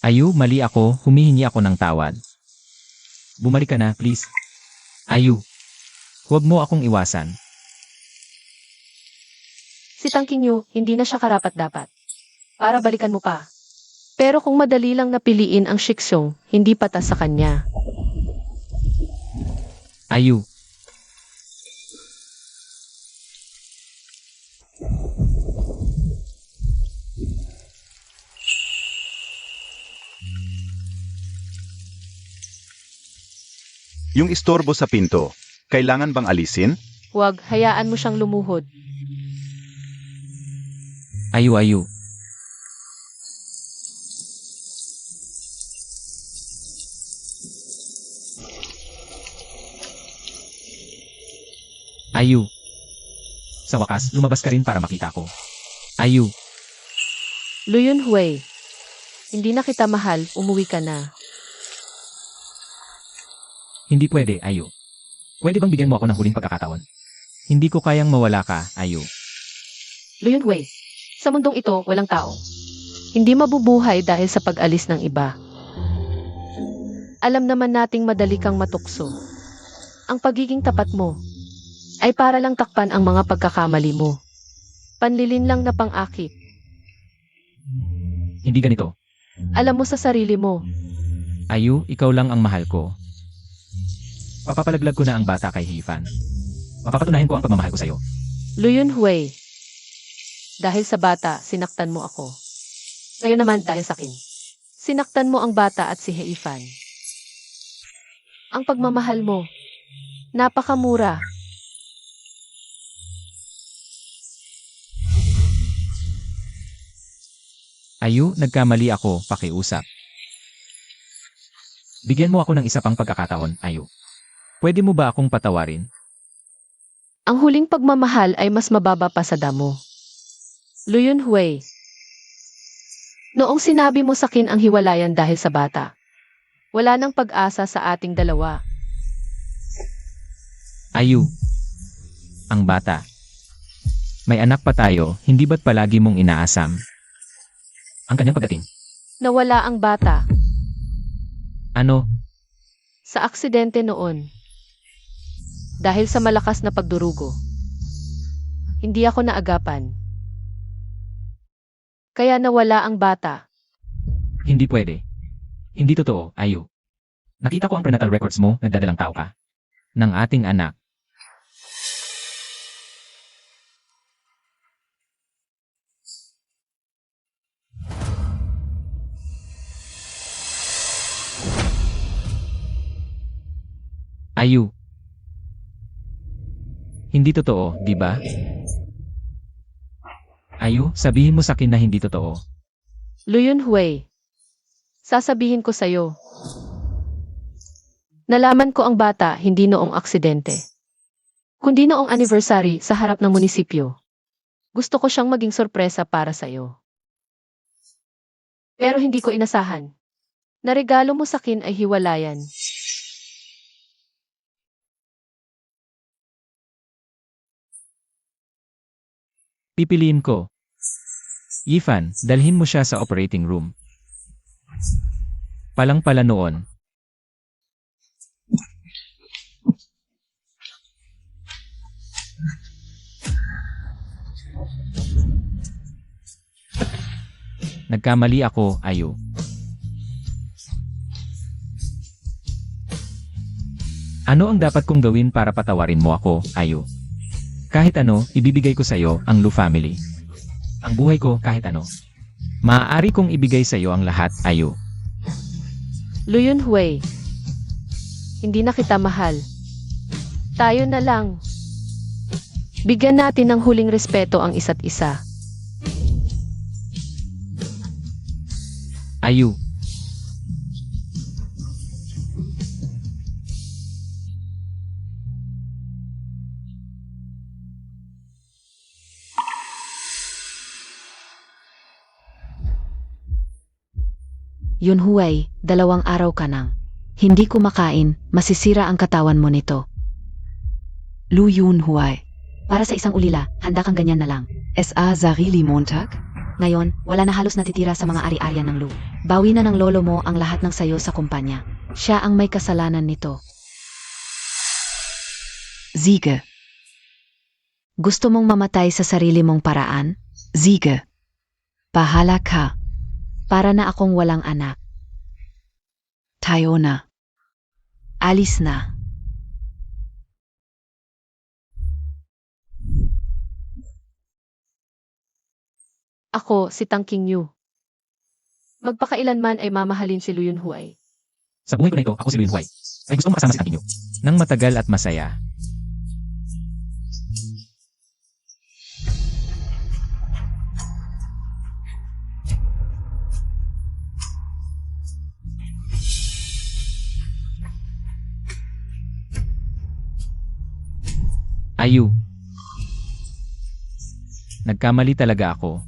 Ayu, mali ako, humihingi ako ng tawad. Bumalik ka na, please. Ayu, huwag mo akong iwasan. Si Tangking Yu, hindi na siya karapat-dapat. Para balikan mo pa. Pero kung madali lang napiliin ang Shikshong, hindi patas sa kanya. Ayu, Yung istorbo sa pinto, kailangan bang alisin? Huwag, hayaan mo siyang lumuhod. ayu. Ayu. Sa wakas, lumabas ka rin para makita ko. Ayu, Luyun Hui. Hindi na kita mahal, umuwi ka na. hindi pwede, Ayu. Pwede bang bigyan mo ako ng huling pagkakataon? Hindi ko kayang mawala ka, Ayu. Luyun Hui. Sa mundong ito, walang tao. Hindi mabubuhay dahil sa pag-alis ng iba. Alam naman nating madali kang matukso. Ang pagiging tapat mo ay para lang takpan ang mga pagkakamali mo. Panlilin lang na pang-akit. Hindi ganito. Alam mo sa sarili mo. Ayu, ikaw lang ang mahal ko. Papapalaglag ko na ang bata kay Hifan. Mapapatunayan ko ang pagmamahal ko sa'yo. Luyun Hui. Dahil sa bata, sinaktan mo ako. Ngayon naman dahil sa akin. Sinaktan mo ang bata at si Heifan. Ang pagmamahal mo, napakamura. Ayu, nagkamali ako, pakiusap. Bigyan mo ako ng isa pang pagkakataon, Ayu. Pwede mo ba akong patawarin? Ang huling pagmamahal ay mas mababa pa sa damo. Luyun Hui. Noong sinabi mo sa akin ang hiwalayan dahil sa bata, wala nang pag-asa sa ating dalawa. Ayu. Ang bata. May anak pa tayo, hindi ba't palagi mong inaasam ang kanyang pagdating? Nawala ang bata Ano? sa aksidente noon. Dahil sa malakas na pagdurugo. Hindi ako naagapan. Kaya nawala ang bata. Hindi pwede. Hindi totoo, Ayu. Nakita ko ang prenatal records mo, nagdadalang tao ka. Ng ating anak. Ayu. Hindi totoo, di ba? Ayu, sabihin mo sa akin na hindi totoo. Luyun Hui. Sasabihin ko sa'yo. Nalaman ko ang bata hindi noong aksidente. Kundi noong anniversary sa harap ng munisipyo. Gusto ko siyang maging sorpresa para sa'yo. Pero hindi ko inasahan. Na regalo mo sa akin ay hiwalayan. Pipiliin ko. Yifan, dalhin mo siya sa operating room. Palang pala noon. Nagkamali ako, Ayu. Ano ang dapat kong gawin para patawarin mo ako, Ayu? Kahit ano, ibibigay ko sa'yo ang Lu family. Ang buhay ko kahit ano. Maaari kong ibigay sa'yo ang lahat, Ayu. Luyun Hui. Hindi na kita mahal. Tayo na lang. Bigyan natin ng huling respeto ang isa't isa. Ayu. Yun Huwei, 2 araw ka nang. Hindi kumakain, masisira ang katawan mo nito. Lu Yun Huai. Para sa isang ulila, handa kang ganyan na lang. SA Sarili Montag? Ngayon, wala na halos natitira sa mga ari-arian ng Lu. Bawi na ng lolo mo ang lahat ng sayo sa kumpanya. Siya ang may kasalanan nito. Siege. Gusto mong mamatay sa sarili mong paraan? Siege. Bahala ka. Para na akong walang anak. Tayo na. Alis na. Ako, si Tang Qingyu. Magpakailanman ay mamahalin si Luyun Huai. Sa buhay ko na ito, ako si Lin Huay. Ay gusto makasama si Antinyo. Nang matagal at masaya. Ayu. Nagkamali talaga ako.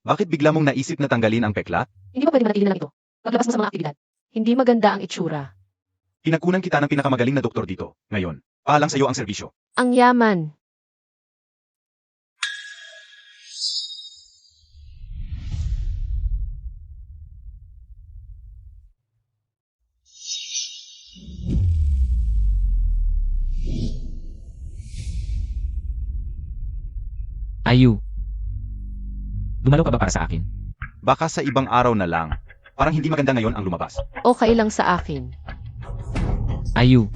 Bakit bigla mong naisip na tanggalin ang peklat? Hindi ba pwede manatili na lang ito? Paglabas mo sa mga aktibidad. Hindi maganda ang itsura. Pinakunan kita ng pinakamagaling na doktor dito. Ngayon, paalang sa iyo ang serbisyo. Ang yaman. Ayu. Dumalo ka ba para sa akin? Baka sa ibang araw na lang. Parang hindi maganda ngayon ang lumabas. Okay lang sa akin. Ayu.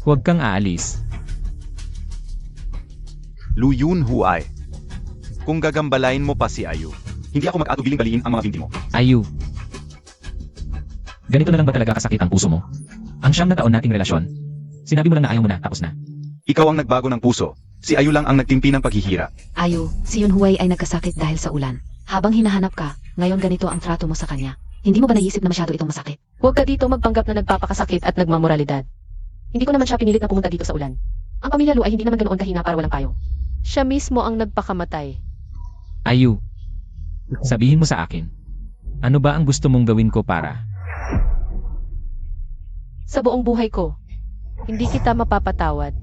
Huwag kang aalis. Luyun Huai. Kung gagambalain mo pa si Ayu, hindi ako mag-atugiling baliin ang mga binti mo. Ayu. Ganito na lang ba talaga kasakit ang puso mo? Ang 9 na taon nating relasyon. Sinabi mo lang na ayaw mo na, tapos na. Ikaw ang nagbago ng puso. Si Ayu lang ang nagtimpi ng paghihirap. Ayu, si Yun Huwei ay nagkasakit dahil sa ulan. Habang hinahanap ka, ngayon ganito ang trato mo sa kanya. Hindi mo ba naisip na masyado itong masakit? Huwag ka dito magpanggap na nagpapakasakit at nagmamoralidad. Hindi ko naman siya pinilit na pumunta dito sa ulan. Ang pamilya Lu ay hindi naman ganoon kahina para walang payong. Siya mismo ang nagpakamatay. Ayu, sabihin mo sa akin. Ano ba ang gusto mong gawin ko para? Sa buong buhay ko, hindi kita mapapatawad.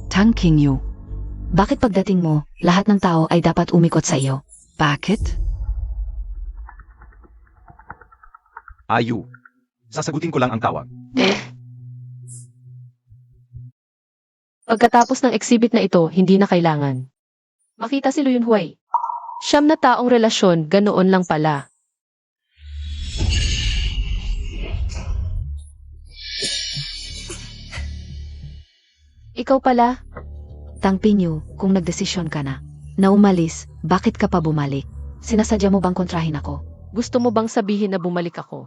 Tang Qingyu. Bakit pagdating mo, lahat ng tao ay dapat umikot sa iyo? Bakit? Ayu, sasagutin ko lang ang tawag. Pagkatapos ng exhibit na ito, hindi na kailangan. Makita si Lu Yunhui. Siyam na taong relasyon, ganoon lang pala. Ikaw pala, Tang Pinyu, kung nagdesisyon ka na umalis, bakit ka pa bumalik? Sinasadya mo bang kontrahin ako? gusto mo bang sabihin na bumalik ako?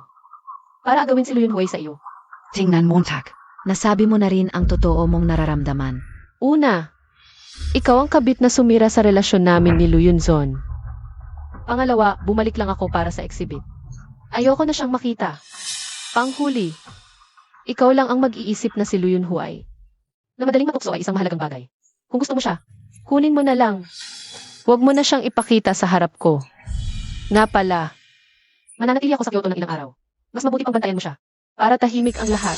Para agawin si Lu Yunhui sa iyo. Tingnan Montag. Nasabi mo na rin ang totoo mong nararamdaman. Una, ikaw ang kabit na sumira sa relasyon namin ni Lu Yunzon. Pangalawa, bumalik lang ako para sa exhibit. Ayoko na siyang makita. Panghuli, ikaw lang ang mag-iisip na si Lu Yunhui. Na madaling matukso ay isang mahalagang bagay. Kung gusto mo siya, kunin mo na lang. Huwag mo na siyang ipakita sa harap ko. Nga pala, mananatili ako sa Kyoto ng ilang araw. Mas mabuti pang bantayan mo siya. Para tahimik ang lahat.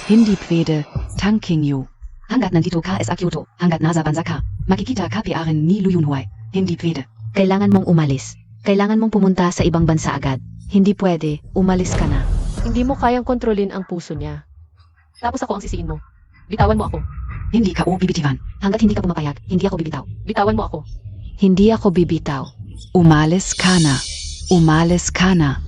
Hindi pwede, Tang Qingyu. Hanggat nandito ka sa Kyoto, hanggat nasa bansa ka, makikita ka pa rin ni Lu Yunhui. Hindi pwede. Kailangan mong umalis. Kailangan mong pumunta sa ibang bansa agad. Hindi pwede, umalis ka na. Hindi mo kayang kontrolin ang puso niya. Tapos ako ang sisiin mo. Bitawan mo ako. Hindi ka o bibitiwan. Hanggat hindi ka pumapayag, hindi ako bibitaw. Bitawan mo ako. Hindi ako bibitaw. Umalis ka na. Umalis ka na.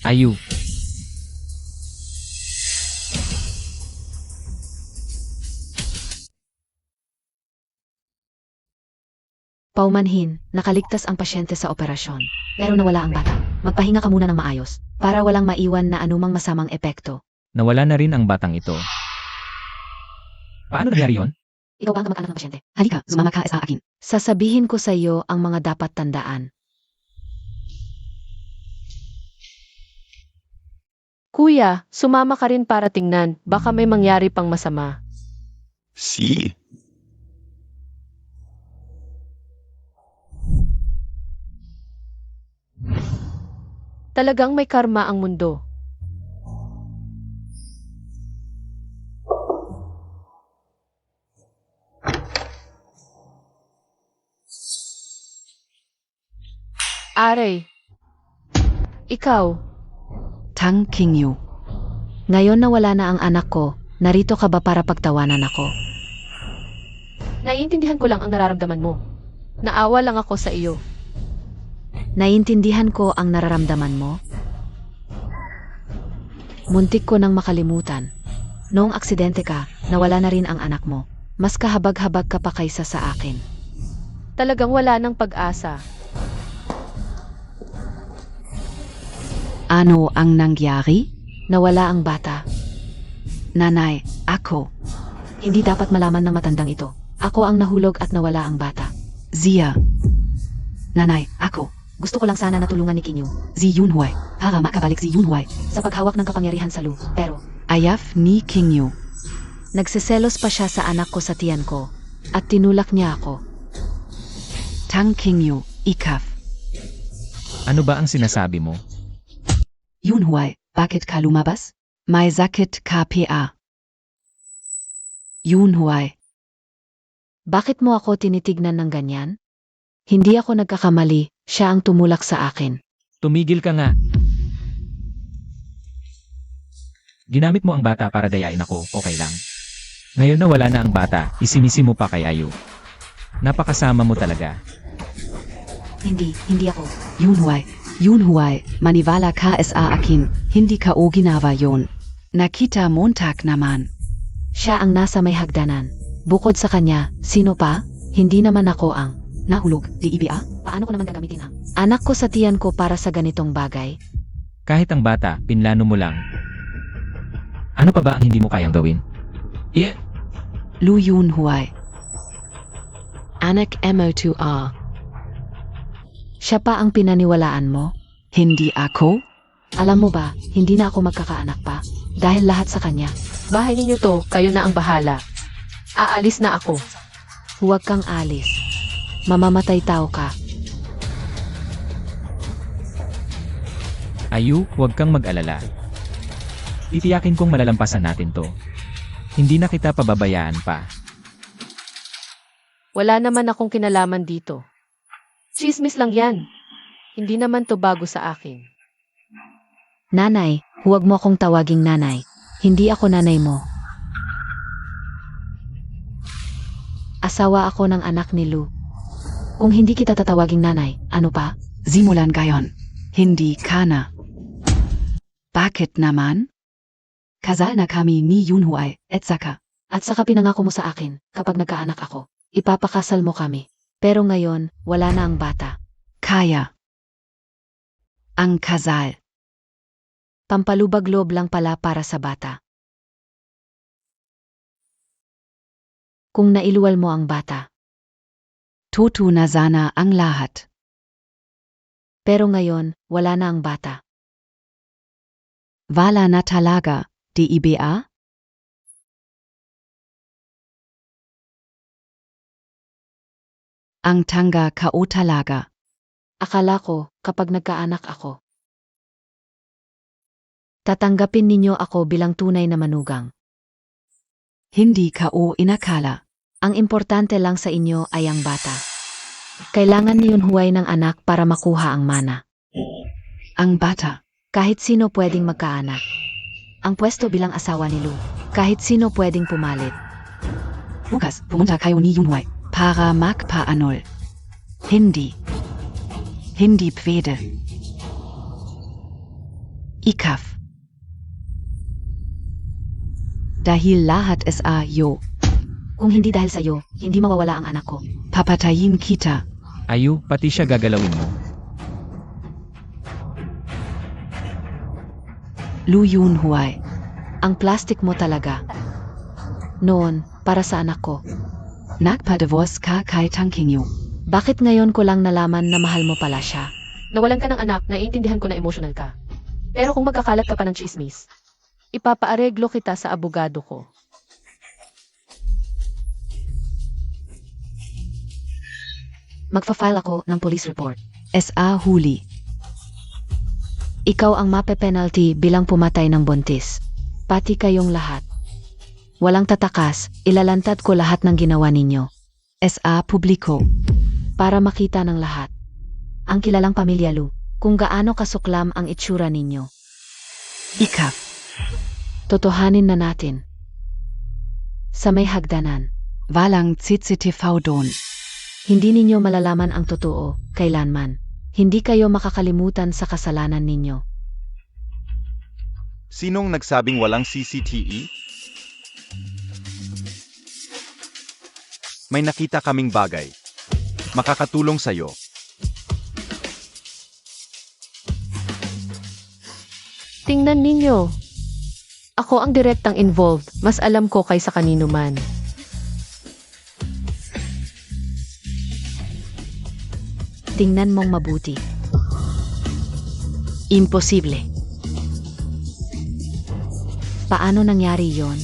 Ayu, Paumanhin, nakaligtas ang pasyente sa operasyon. Pero nawala ang bata. Magpahinga ka muna ng maayos, para walang maiwan na anumang masamang epekto. nawala na rin ang batang ito. Paano nangyari yon? Ikaw ba ang kamag-anak ng pasyente? Halika, sumama ka sa akin. Sasabihin ko sa iyo ang mga dapat tandaan. Kuya, sumama ka rin para tingnan. Baka may mangyari pang masama. Si, Talagang may karma ang mundo. Are, ikaw, Tang Qingyu. Ngayon na wala na ang anak ko, narito ka ba para pagtawanan ako? naiintindihan ko lang ang nararamdaman mo. Naawa lang ako sa iyo. Naiintindihan ko ang nararamdaman mo? Muntik ko nang makalimutan. Noong aksidente ka, nawala na rin ang anak mo. Mas kahabag-habag ka pa kaysa sa akin. Talagang wala ng pag-asa. Ano ang nangyari? Nawala ang bata. Nanay, ako. Hindi dapat malaman ng matandang ito. Ako ang nahulog at nawala ang bata. Zia. Nanay, ako. Gusto ko lang sana natulungan ni Kinyu Si Yunhui. Para makabalik si Yunhui. sa paghawak ng kapangyarihan sa Lu. Pero, Ayaf ni Qingyu. nagsiselos pa siya sa anak ko sa tiyan ko. At tinulak niya ako. Tang Qingyu, ikaf. Ano ba ang sinasabi mo? Yunhui, bakit ka lumabas? May sakit ka pa. Yunhui. Bakit mo ako tinitignan ng ganyan? Hindi ako nagkakamali. Siya ang tumulak sa akin. Tumigil ka nga. Ginamit mo ang bata para dayain ako, okay lang. Ngayon na wala na ang bata, isinisi mo pa kay Ayu. Napakasama mo talaga. Hindi ako. Yunhui, maniwala ka sa akin. Hindi ka o ginawa yon. Nakita Montag naman. Siya ang nasa may hagdanan. Bukod sa kanya, sino pa? Hindi naman ako ang Nahulog, di ibia? paano ko naman gagamitin ang anak ko sa tiyan ko para sa ganitong bagay? Kahit ang bata, pinlano mo lang. Ano pa ba ang hindi mo kayang gawin? Lu Yunhui. Anak mo2r. Siya pa ang pinaniwalaan mo? Hindi ako? Alam mo ba, hindi na ako magkakaanak pa. Dahil lahat sa kanya. Bahay ninyo to, kayo na ang bahala. Aalis na ako. Huwag kang alis. Mamamatay tao ka. Ayu, huwag kang mag-alala. Titiyakin kong malalampasan natin to. Hindi na kita pababayaan pa. Wala naman akong kinalaman dito. Chismis lang yan. Hindi naman to bago sa akin. Nanay, huwag mo akong tawaging nanay. Hindi ako nanay mo. Asawa ako ng anak ni Lu. Kung hindi kita tatawaging nanay, ano pa? Simulan gayon. Hindi ka na. Bakit naman? Kasal na kami ni Yunhui, etc. At saka pinangako mo sa akin, kapag nagkaanak ako, ipapakasal mo kami. Pero ngayon, wala na ang bata. Kaya. Ang kasal. Pampalubag-loob lang pala para sa bata. Kung nailuwal mo ang bata. Tutu na sana ang lahat. Pero ngayon, wala na ang bata. Wala na talaga, di ba? Ang tanga kao talaga. Akala ko, kapag nagkaanak ako, tatanggapin ninyo ako bilang tunay na manugang. Hindi kao inakala. Ang importante lang sa inyo ay ang bata. Kailangan ni Yunhui ng anak para makuha ang mana. Ang bata. Kahit sino pwedeng magkaanak. Ang pwesto bilang asawa ni Lu. Kahit sino pwedeng pumalit. Bukas, pumunta kayo ni Yunhui para magpaanol. Hindi. Hindi pwede. Ikaf. Dahil lahat sa iyo. Kung hindi dahil sa'yo, hindi mawawala ang anak ko. Papatayin kita. Ayu, pati siya gagalawin mo. Lu Yunhui. Ang plastic mo talaga. Noon, para sa anak ko. Nagpa-divorce ka kay Tangkingyo. Bakit ngayon ko lang nalaman na mahal mo pala siya? Nawalan ka ng anak, naiintindihan ko na emotional ka. Pero kung magkakalat ka pa ng chismis, ipapaareglo kita sa abogado ko. Magfa-file ako ng police report. Sa huli. Ikaw ang mape-penalty bilang pumatay ng buntis. Pati kayong lahat. Walang tatakas, ilalantad ko lahat ng ginawa ninyo. Sa publiko. Para makita ng lahat. Ang kilalang pamilya Lu, kung gaano kasuklam ang itsura ninyo. Ikaf. Totohanin na natin. Sa may hagdanan. Walang CCTV doon. Hindi ninyo malalaman ang totoo, kailanman. Hindi kayo makakalimutan sa kasalanan ninyo. Sinong nagsabing walang CCTV? May nakita kaming bagay. Makakatulong sa'yo. Tingnan ninyo. Ako ang direktang involved, mas alam ko kaysa kanino man. Tingnan mong mabuti. Imposible. Paano nangyari yon?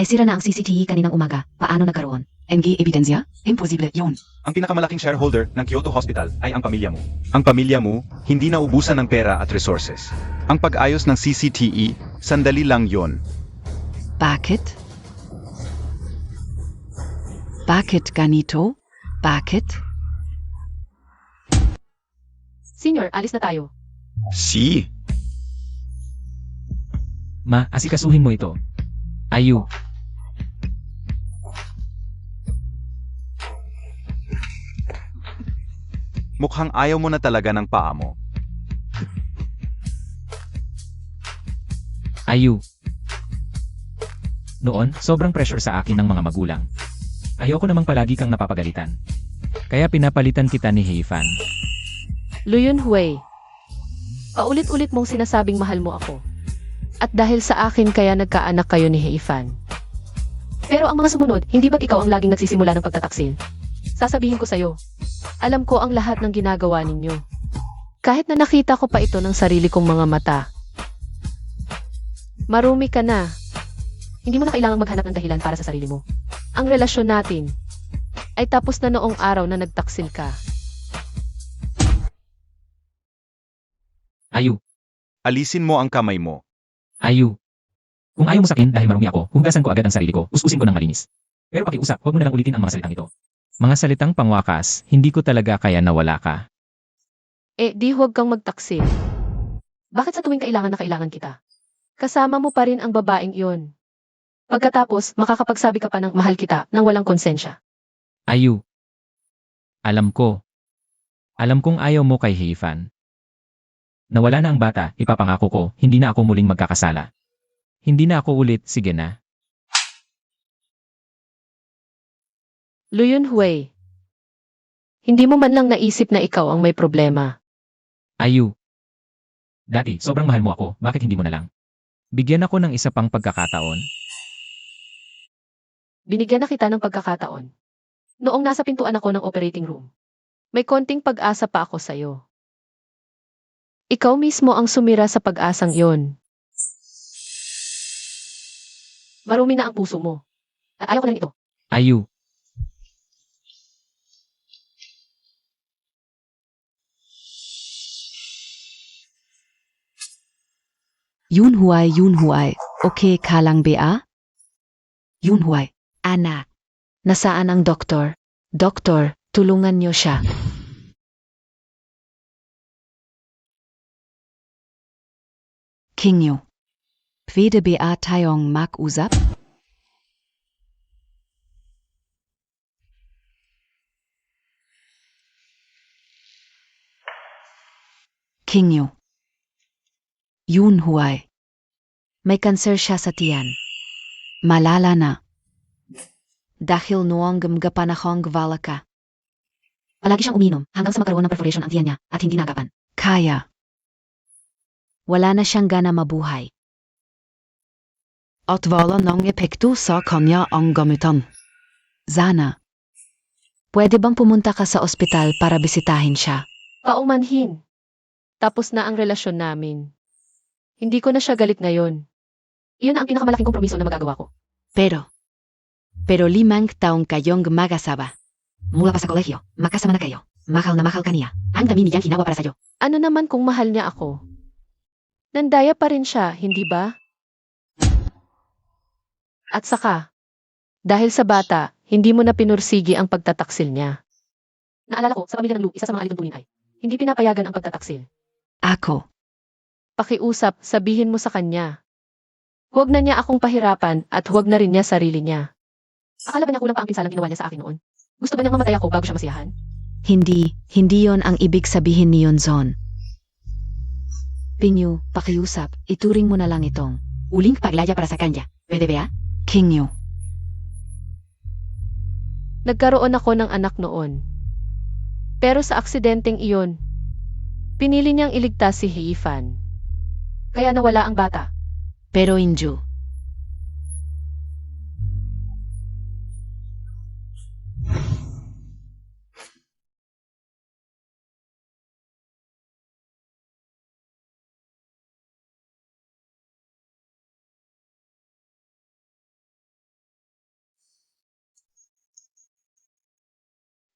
Sira na ang CCTV kaninang umaga. Paano nagkaroon? NG ebidensya? Imposible yun. Ang pinakamalaking shareholder ng Kyoto Hospital ay ang pamilya mo. Ang pamilya mo, hindi naubusan ng pera at resources. Ang pag-ayos ng CCTV, sandali lang yon. Bakit? Bakit ganito? Bakit? Senior, alis na tayo. Si? Ma, asikasuhin mo ito. Ayu. Mukhang ayaw mo na talaga ng paa mo. Ayu. Noon, sobrang pressure sa akin ng mga magulang. Ayoko namang palagi kang napapagalitan. Kaya pinapalitan kita ni Heifan. Lu Yunhui. Paulit-ulit mong sinasabing mahal mo ako. At dahil sa akin kaya nagkaanak kayo ni Heifan. Pero ang mga sumunod, hindi ba't ikaw ang laging nagsisimula ng pagtataksil? Sasabihin ko sa'yo, alam ko ang lahat ng ginagawa ninyo. Kahit na nakita ko pa ito ng sarili kong mga mata. Marumi ka na. Hindi mo na kailangang maghanap ng dahilan para sa sarili mo. Ang relasyon natin ay tapos na noong araw na nagtaksil ka. Ayu, Alisin mo ang kamay mo. Ayu. Kung ayaw mo sa akin dahil marumi ako, hugasan ko agad ang sarili ko, usin ko ng malinis. Pero pakiusap, huwag mo na lang ulitin ang mga salitang ito. Mga salitang pangwakas, hindi ko talaga kaya na wala ka. Di huwag kang magtaksil. Bakit sa tuwing kailangan na kailangan kita? Kasama mo pa rin ang babaeng iyon. Pagkatapos, makakapagsabi ka pa ng mahal kita nang walang konsensya. Ayu. Alam ko. Alam kong ayaw mo kay Heifan. Nawala na ang bata, ipapangako ko, hindi na ako muling magkakasala. Hindi na ako ulit, sige na. Luyun Hui. Hindi mo man lang naisip na ikaw ang may problema. Ayu. Dati, sobrang mahal mo ako, bakit hindi mo na lang? Bigyan ako ng isa pang pagkakataon. Binigyan na kita ng pagkakataon. Noong nasa pintuan ako ng operating room, may konting pag-asa pa ako sa'yo. Ikaw mismo ang sumira sa pag-asang iyon. Marumi na ang puso mo. At ayaw ko na ito. Ayu. Yun Huay, okay ka lang ba? Yun Huay, Anak, nasaan ang doktor? Doktor, tulungan niyo siya. King Yu. Pwede ba tayong mag-usap? King Yu. Yun Huay, May kanser siya sa tiyan. malala na. Dahil noong gumgapanahong gwala ka. Palagi siyang uminom hanggang sa magkaroon ng perforation ang tiyan niya at hindi nagapan. Kaya. Wala na siyang gana mabuhay. At wala ng epekto sa kanya ang gamutan. Sana. Pwede bang pumunta ka sa ospital para bisitahin siya? Paumanhin. Tapos na ang relasyon namin. Hindi ko na siya galit ngayon. Iyon ang pinakamalaking kompromiso na magagawa ko. Pero 5 taong kayong mag-asawa. Mula pa sa kolehiyo, magkasama na kayo. Mahal na mahal ka niya. Ang dami niyang ginawa para sa'yo. Ano naman kung mahal niya ako? Nandaya pa rin siya, hindi ba? At saka, dahil sa bata, hindi mo na pinursigi ang pagtataksil niya. Naalala ko, sa pamilya ng Lu, isa sa mga alituntunin ay, hindi pinapayagan ang pagtataksil. Ako. Pakiusap, sabihin mo sa kanya. Huwag na niya akong pahirapan at huwag na rin niya sarili niya. Akala ba niya kulang pa ang pinsalang ginawa niya sa akin noon? Gusto ba niyang mamatay ako bago siya masiyahan? Hindi yon ang ibig sabihin ni Yonzon. Pinyu, pakiusap, ituring mo na lang itong. Uling paglaya para sa kanya. Pwede ba? King Yu. Nagkaroon ako ng anak noon. Pero sa aksidenteng iyon, pinili niyang iligtas si Heifan. Kaya nawala ang bata. Pero Inju,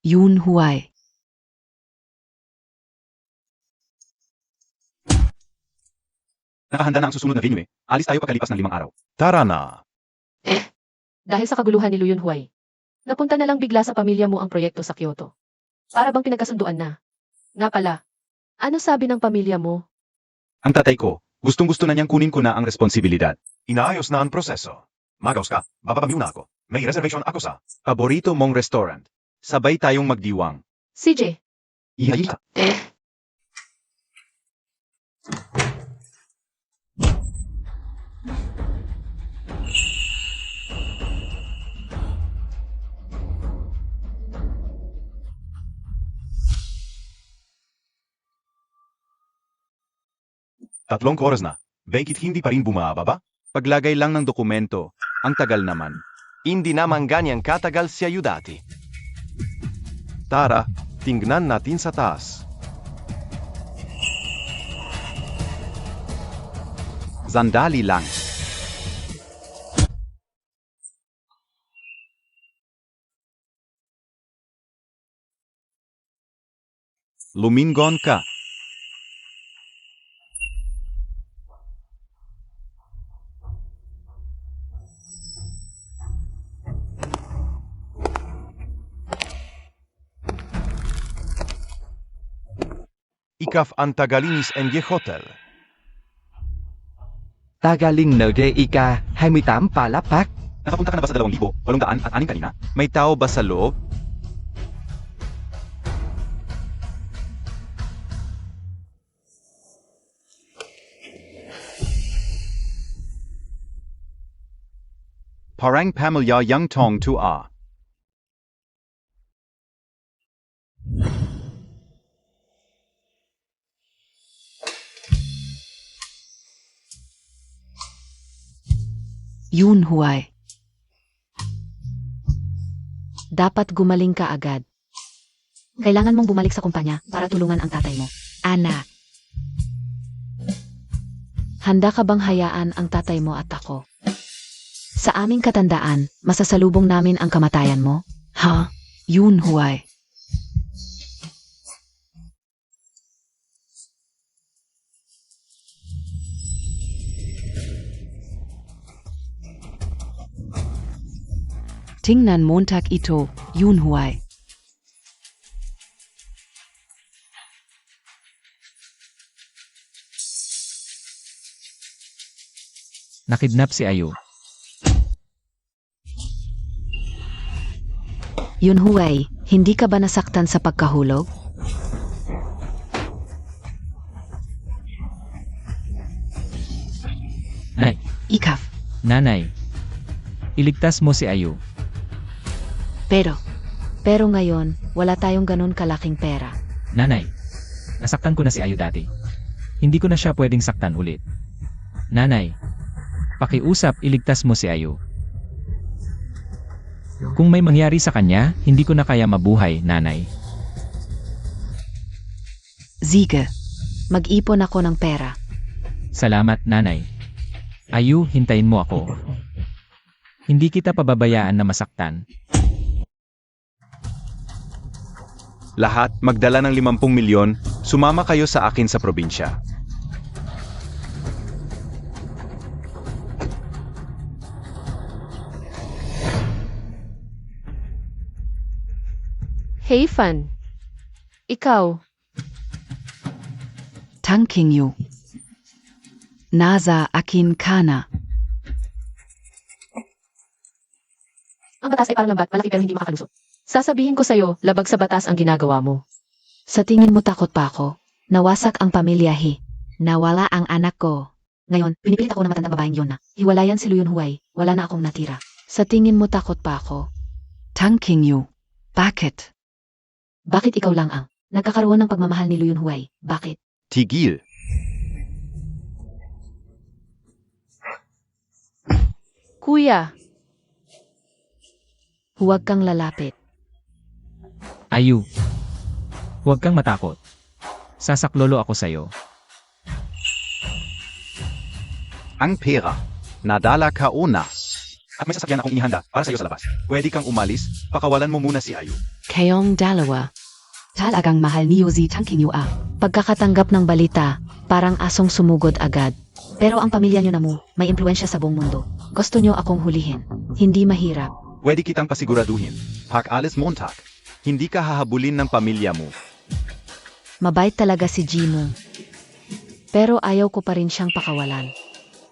Yun Huay. Nakahanda na ang susunod na venue eh. Alis tayo pagkalipas ng 5 araw. Tara na. Dahil sa kaguluhan ni Luyun Huay, napunta na lang bigla sa pamilya mo ang proyekto sa Kyoto. Para bang pinagkasunduan na. Nga pala, ano sabi ng pamilya mo? Ang tatay ko, gustong-gusto na niyang kunin ko na ang responsibilidad. Inaayos na ang proseso. Magaws ka, bababagyo na ako. May reservation ako sa Paborito mong restaurant. Sabay tayong magdiwang. CJ, Ihayita. Tatlong oras na. Bakit hindi pa rin bumababa? Paglagay lang ng dokumento, ang tagal naman. Hindi naman ganyang katagal si Ayu dati. Tara, tingnan natin sa taas. Sandali lang. Lumingon ka. Ikaf ang tagalinis ng hotel. Tagaling nerde ika 28 palapak. Nakapunta ka na ba sa 2,806 kanina? May tao ba sa loob? Parang pamilya yang tong tua. Yun Huay. Dapat gumaling ka agad. Kailangan mong bumalik sa kumpanya para tulungan ang tatay mo. Anak. Handa ka bang hayaan ang tatay mo at ako? Sa aming katandaan, masasalubong namin ang kamatayan mo? Ha? Yun Huay. Tingnan Montag ito, Yun Huay. Nakidnap si Ayu. Yun Huwei, hindi ka ba nasaktan sa pagkahulog? Nay, Ikaf. nanay. Iligtas mo si Ayu. Pero ngayon, wala tayong ganun kalaking pera. Nanay, nasaktan ko na si Ayu dati. Hindi ko na siya pwedeng saktan ulit. Nanay, pakiusap iligtas mo si Ayu. Kung may mangyari sa kanya, hindi ko na kaya mabuhay, nanay. Ziege. Mag-ipon ako ng pera. Salamat, nanay. Ayu, hintayin mo ako. Hindi kita pababayaan na masaktan. Lahat magdala ng 50 milyon, sumama kayo sa akin sa probinsya. Hey, Fan. Ikaw, Tangking yu. Nasa akin kana. ang batas ay parang lambat, malaki pero hindi makakalusot. Sasabihin ko sa'yo, labag sa batas ang ginagawa mo. Sa tingin mo takot pa ako? Nawasak ang pamilya Nawala ang anak ko. Ngayon, pinipilit ako na matandang babaeng yun na. Hiwalayan si Luyun Huwei, wala na akong natira. Sa tingin mo takot pa ako? Tangking yu. Bakit? Bakit ikaw lang ang nagkakaroon ng pagmamahal ni Luyun Huwei? Bakit? Tigil. Kuya, Huwag kang lalapit. Ayu, huwag kang matakot. Sasaklolo ako sa'yo. Ang pera. Nadala ka una. At may sasakyan akong inihanda para sa'yo sa labas. Pwede kang umalis, pakawalan mo muna si Ayu. Kayong dalawa. Talagang mahal niyo si Tangking yu ah. Pagkakatanggap ng balita, parang asong sumugod agad. Pero ang pamilya niyo na mo, may impluensya sa buong mundo. Gusto niyo akong hulihin. Hindi mahirap. Pwede kitang pasiguraduhin. Pag-alis Montag, hindi ka hahabulin ng pamilya mo. Mabait talaga si Jimo. Pero ayaw ko pa rin siyang pakawalan.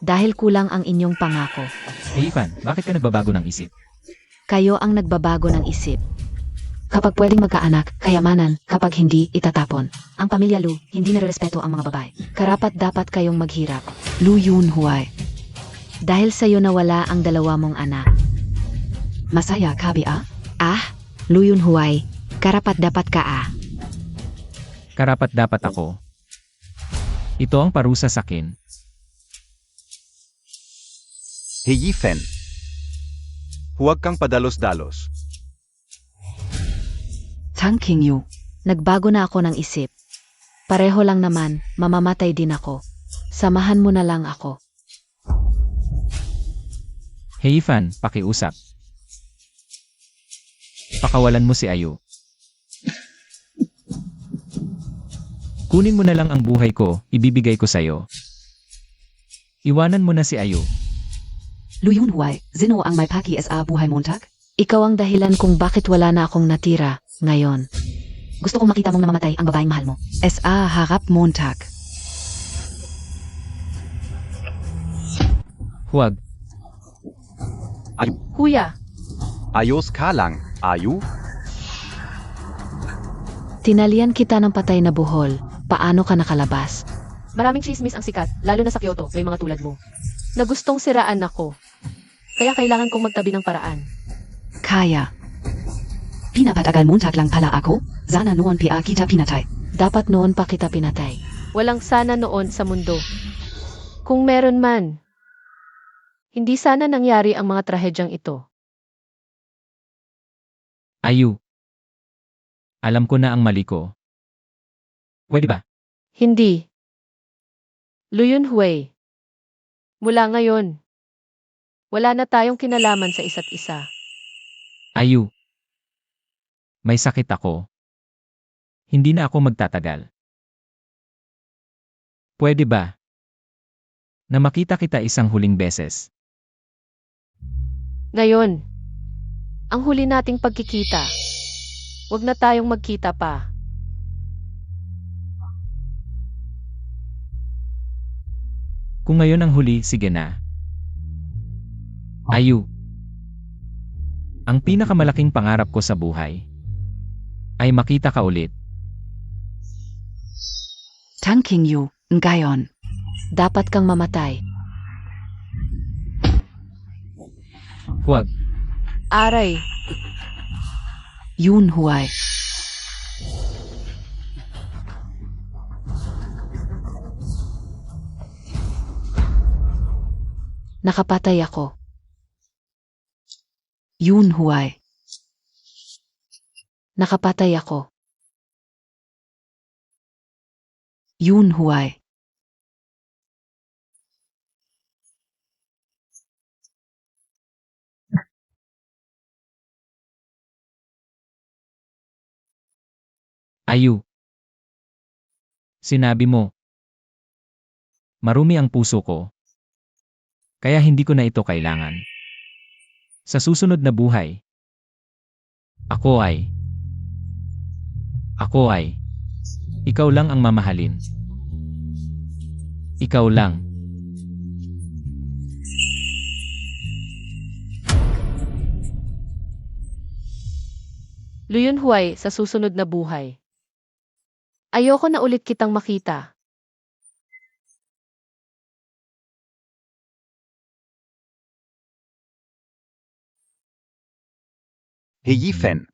Dahil kulang ang inyong pangako. Hey, Fan, bakit ka nagbabago ng isip? Kayo ang nagbabago ng isip. Kapag pwedeng magkaanak, kayamanan, kapag hindi, itatapon. Ang pamilya Lu, hindi nirerespeto ang mga babae. Karapat dapat kayong maghirap. Lu Yun Huay. Dahil sa'yo nawala ang dalawa mong anak. Masaya kabi ah? Luyun Huwei, karapat dapat ka Karapat dapat ako. Ito ang parusa sa akin. Hey Fen. Huwag kang padalos-dalos. Tang Qingyu. Nagbago na ako ng isip. Pareho lang naman, mamamatay din ako. Samahan mo na lang ako. Hey Fan, pakiusap. Pakawalan mo si Ayu. Kunin mo na lang ang buhay ko, ibibigay ko sa'yo. Iwanan mo na si Ayu. Lu Yunhuai, sino ang may paki sa buhay Montag? Ikaw ang dahilan kung bakit wala na akong natira ngayon. Gusto kong makita mong namamatay ang babaeng mahal mo. Sa harap Montag. Huwag. Kuya, Ayos ka lang, Ayu? Tinalian kita ng patay na buhol. Paano ka nakalabas? maraming chismis ang sikat, lalo na sa Kyoto, may mga tulad mo. Na gustong siraan ako. Kaya kailangan kong magtabi ng paraan. Kaya. Pinapatagal Montag lang pala ako? Sana noon pa kita pinatay. Dapat noon pa kita pinatay. Walang sana noon sa mundo. Kung meron man, hindi sana nangyari ang mga trahedyang ito. Ayu. Alam ko na ang mali ko. Pwede ba? Hindi. Lu Yunhui. Mula ngayon, wala na tayong kinalaman sa isa't isa. Ayu. May sakit ako. Hindi na ako magtatagal. Pwede ba? Na makita kita isang huling beses. Ngayon, ang huli nating pagkikita. Huwag na tayong magkita pa. Kung ngayon ang huli, sige na. Ayu. Ang pinakamalaking pangarap ko sa buhay ay makita ka ulit. Tang Qingyu, ngayon. Dapat kang mamatay. Huwag. Aray, Yunhuai. Nakapatay ako. Yunhuai. Nakapatay ako. Yunhuai. Ayu. Sinabi mo. Marumi ang puso ko. Kaya hindi ko na ito kailangan. Sa susunod na buhay, ako ay, ikaw lang ang mamahalin. Ikaw lang. Lu Yunhui sa susunod na buhay. Ayoko na ulit kitang makita. Hey Yifen.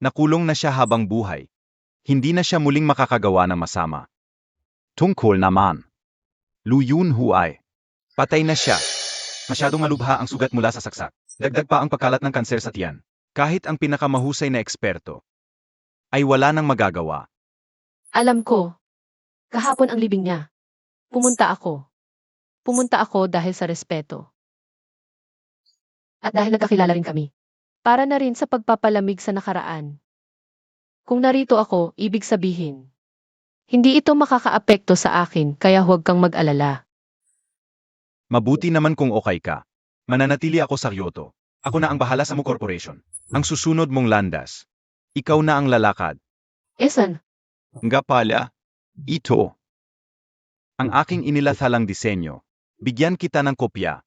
Nakulong na siya habang buhay. Hindi na siya muling makakagawa ng masama. Tungkol naman. Lu Yunhui. Patay na siya. Masyadong malubha ang sugat mula sa saksak. Dagdag pa ang pagkalat ng kanser sa tiyan. Kahit ang pinakamahusay na eksperto ay wala nang magagawa. Alam ko. Kahapon ang libing niya. Pumunta ako. Pumunta ako dahil sa respeto. At dahil nagkakilala rin kami. Para na rin sa pagpapalamig sa nakaraan. Kung narito ako, ibig sabihin. Hindi ito makakaapekto sa akin, kaya huwag kang mag-alala. Mabuti naman kung okay ka. Mananatili ako sa Kyoto. Ako na ang bahala sa mo corporation. Ang susunod mong landas. Ikaw na ang lalakad. Esan, Nga pala, ito. Ang aking inilathalang disenyo. Bigyan kita ng kopya.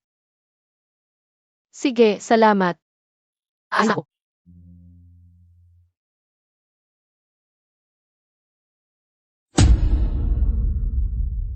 sige, salamat. Anak ko.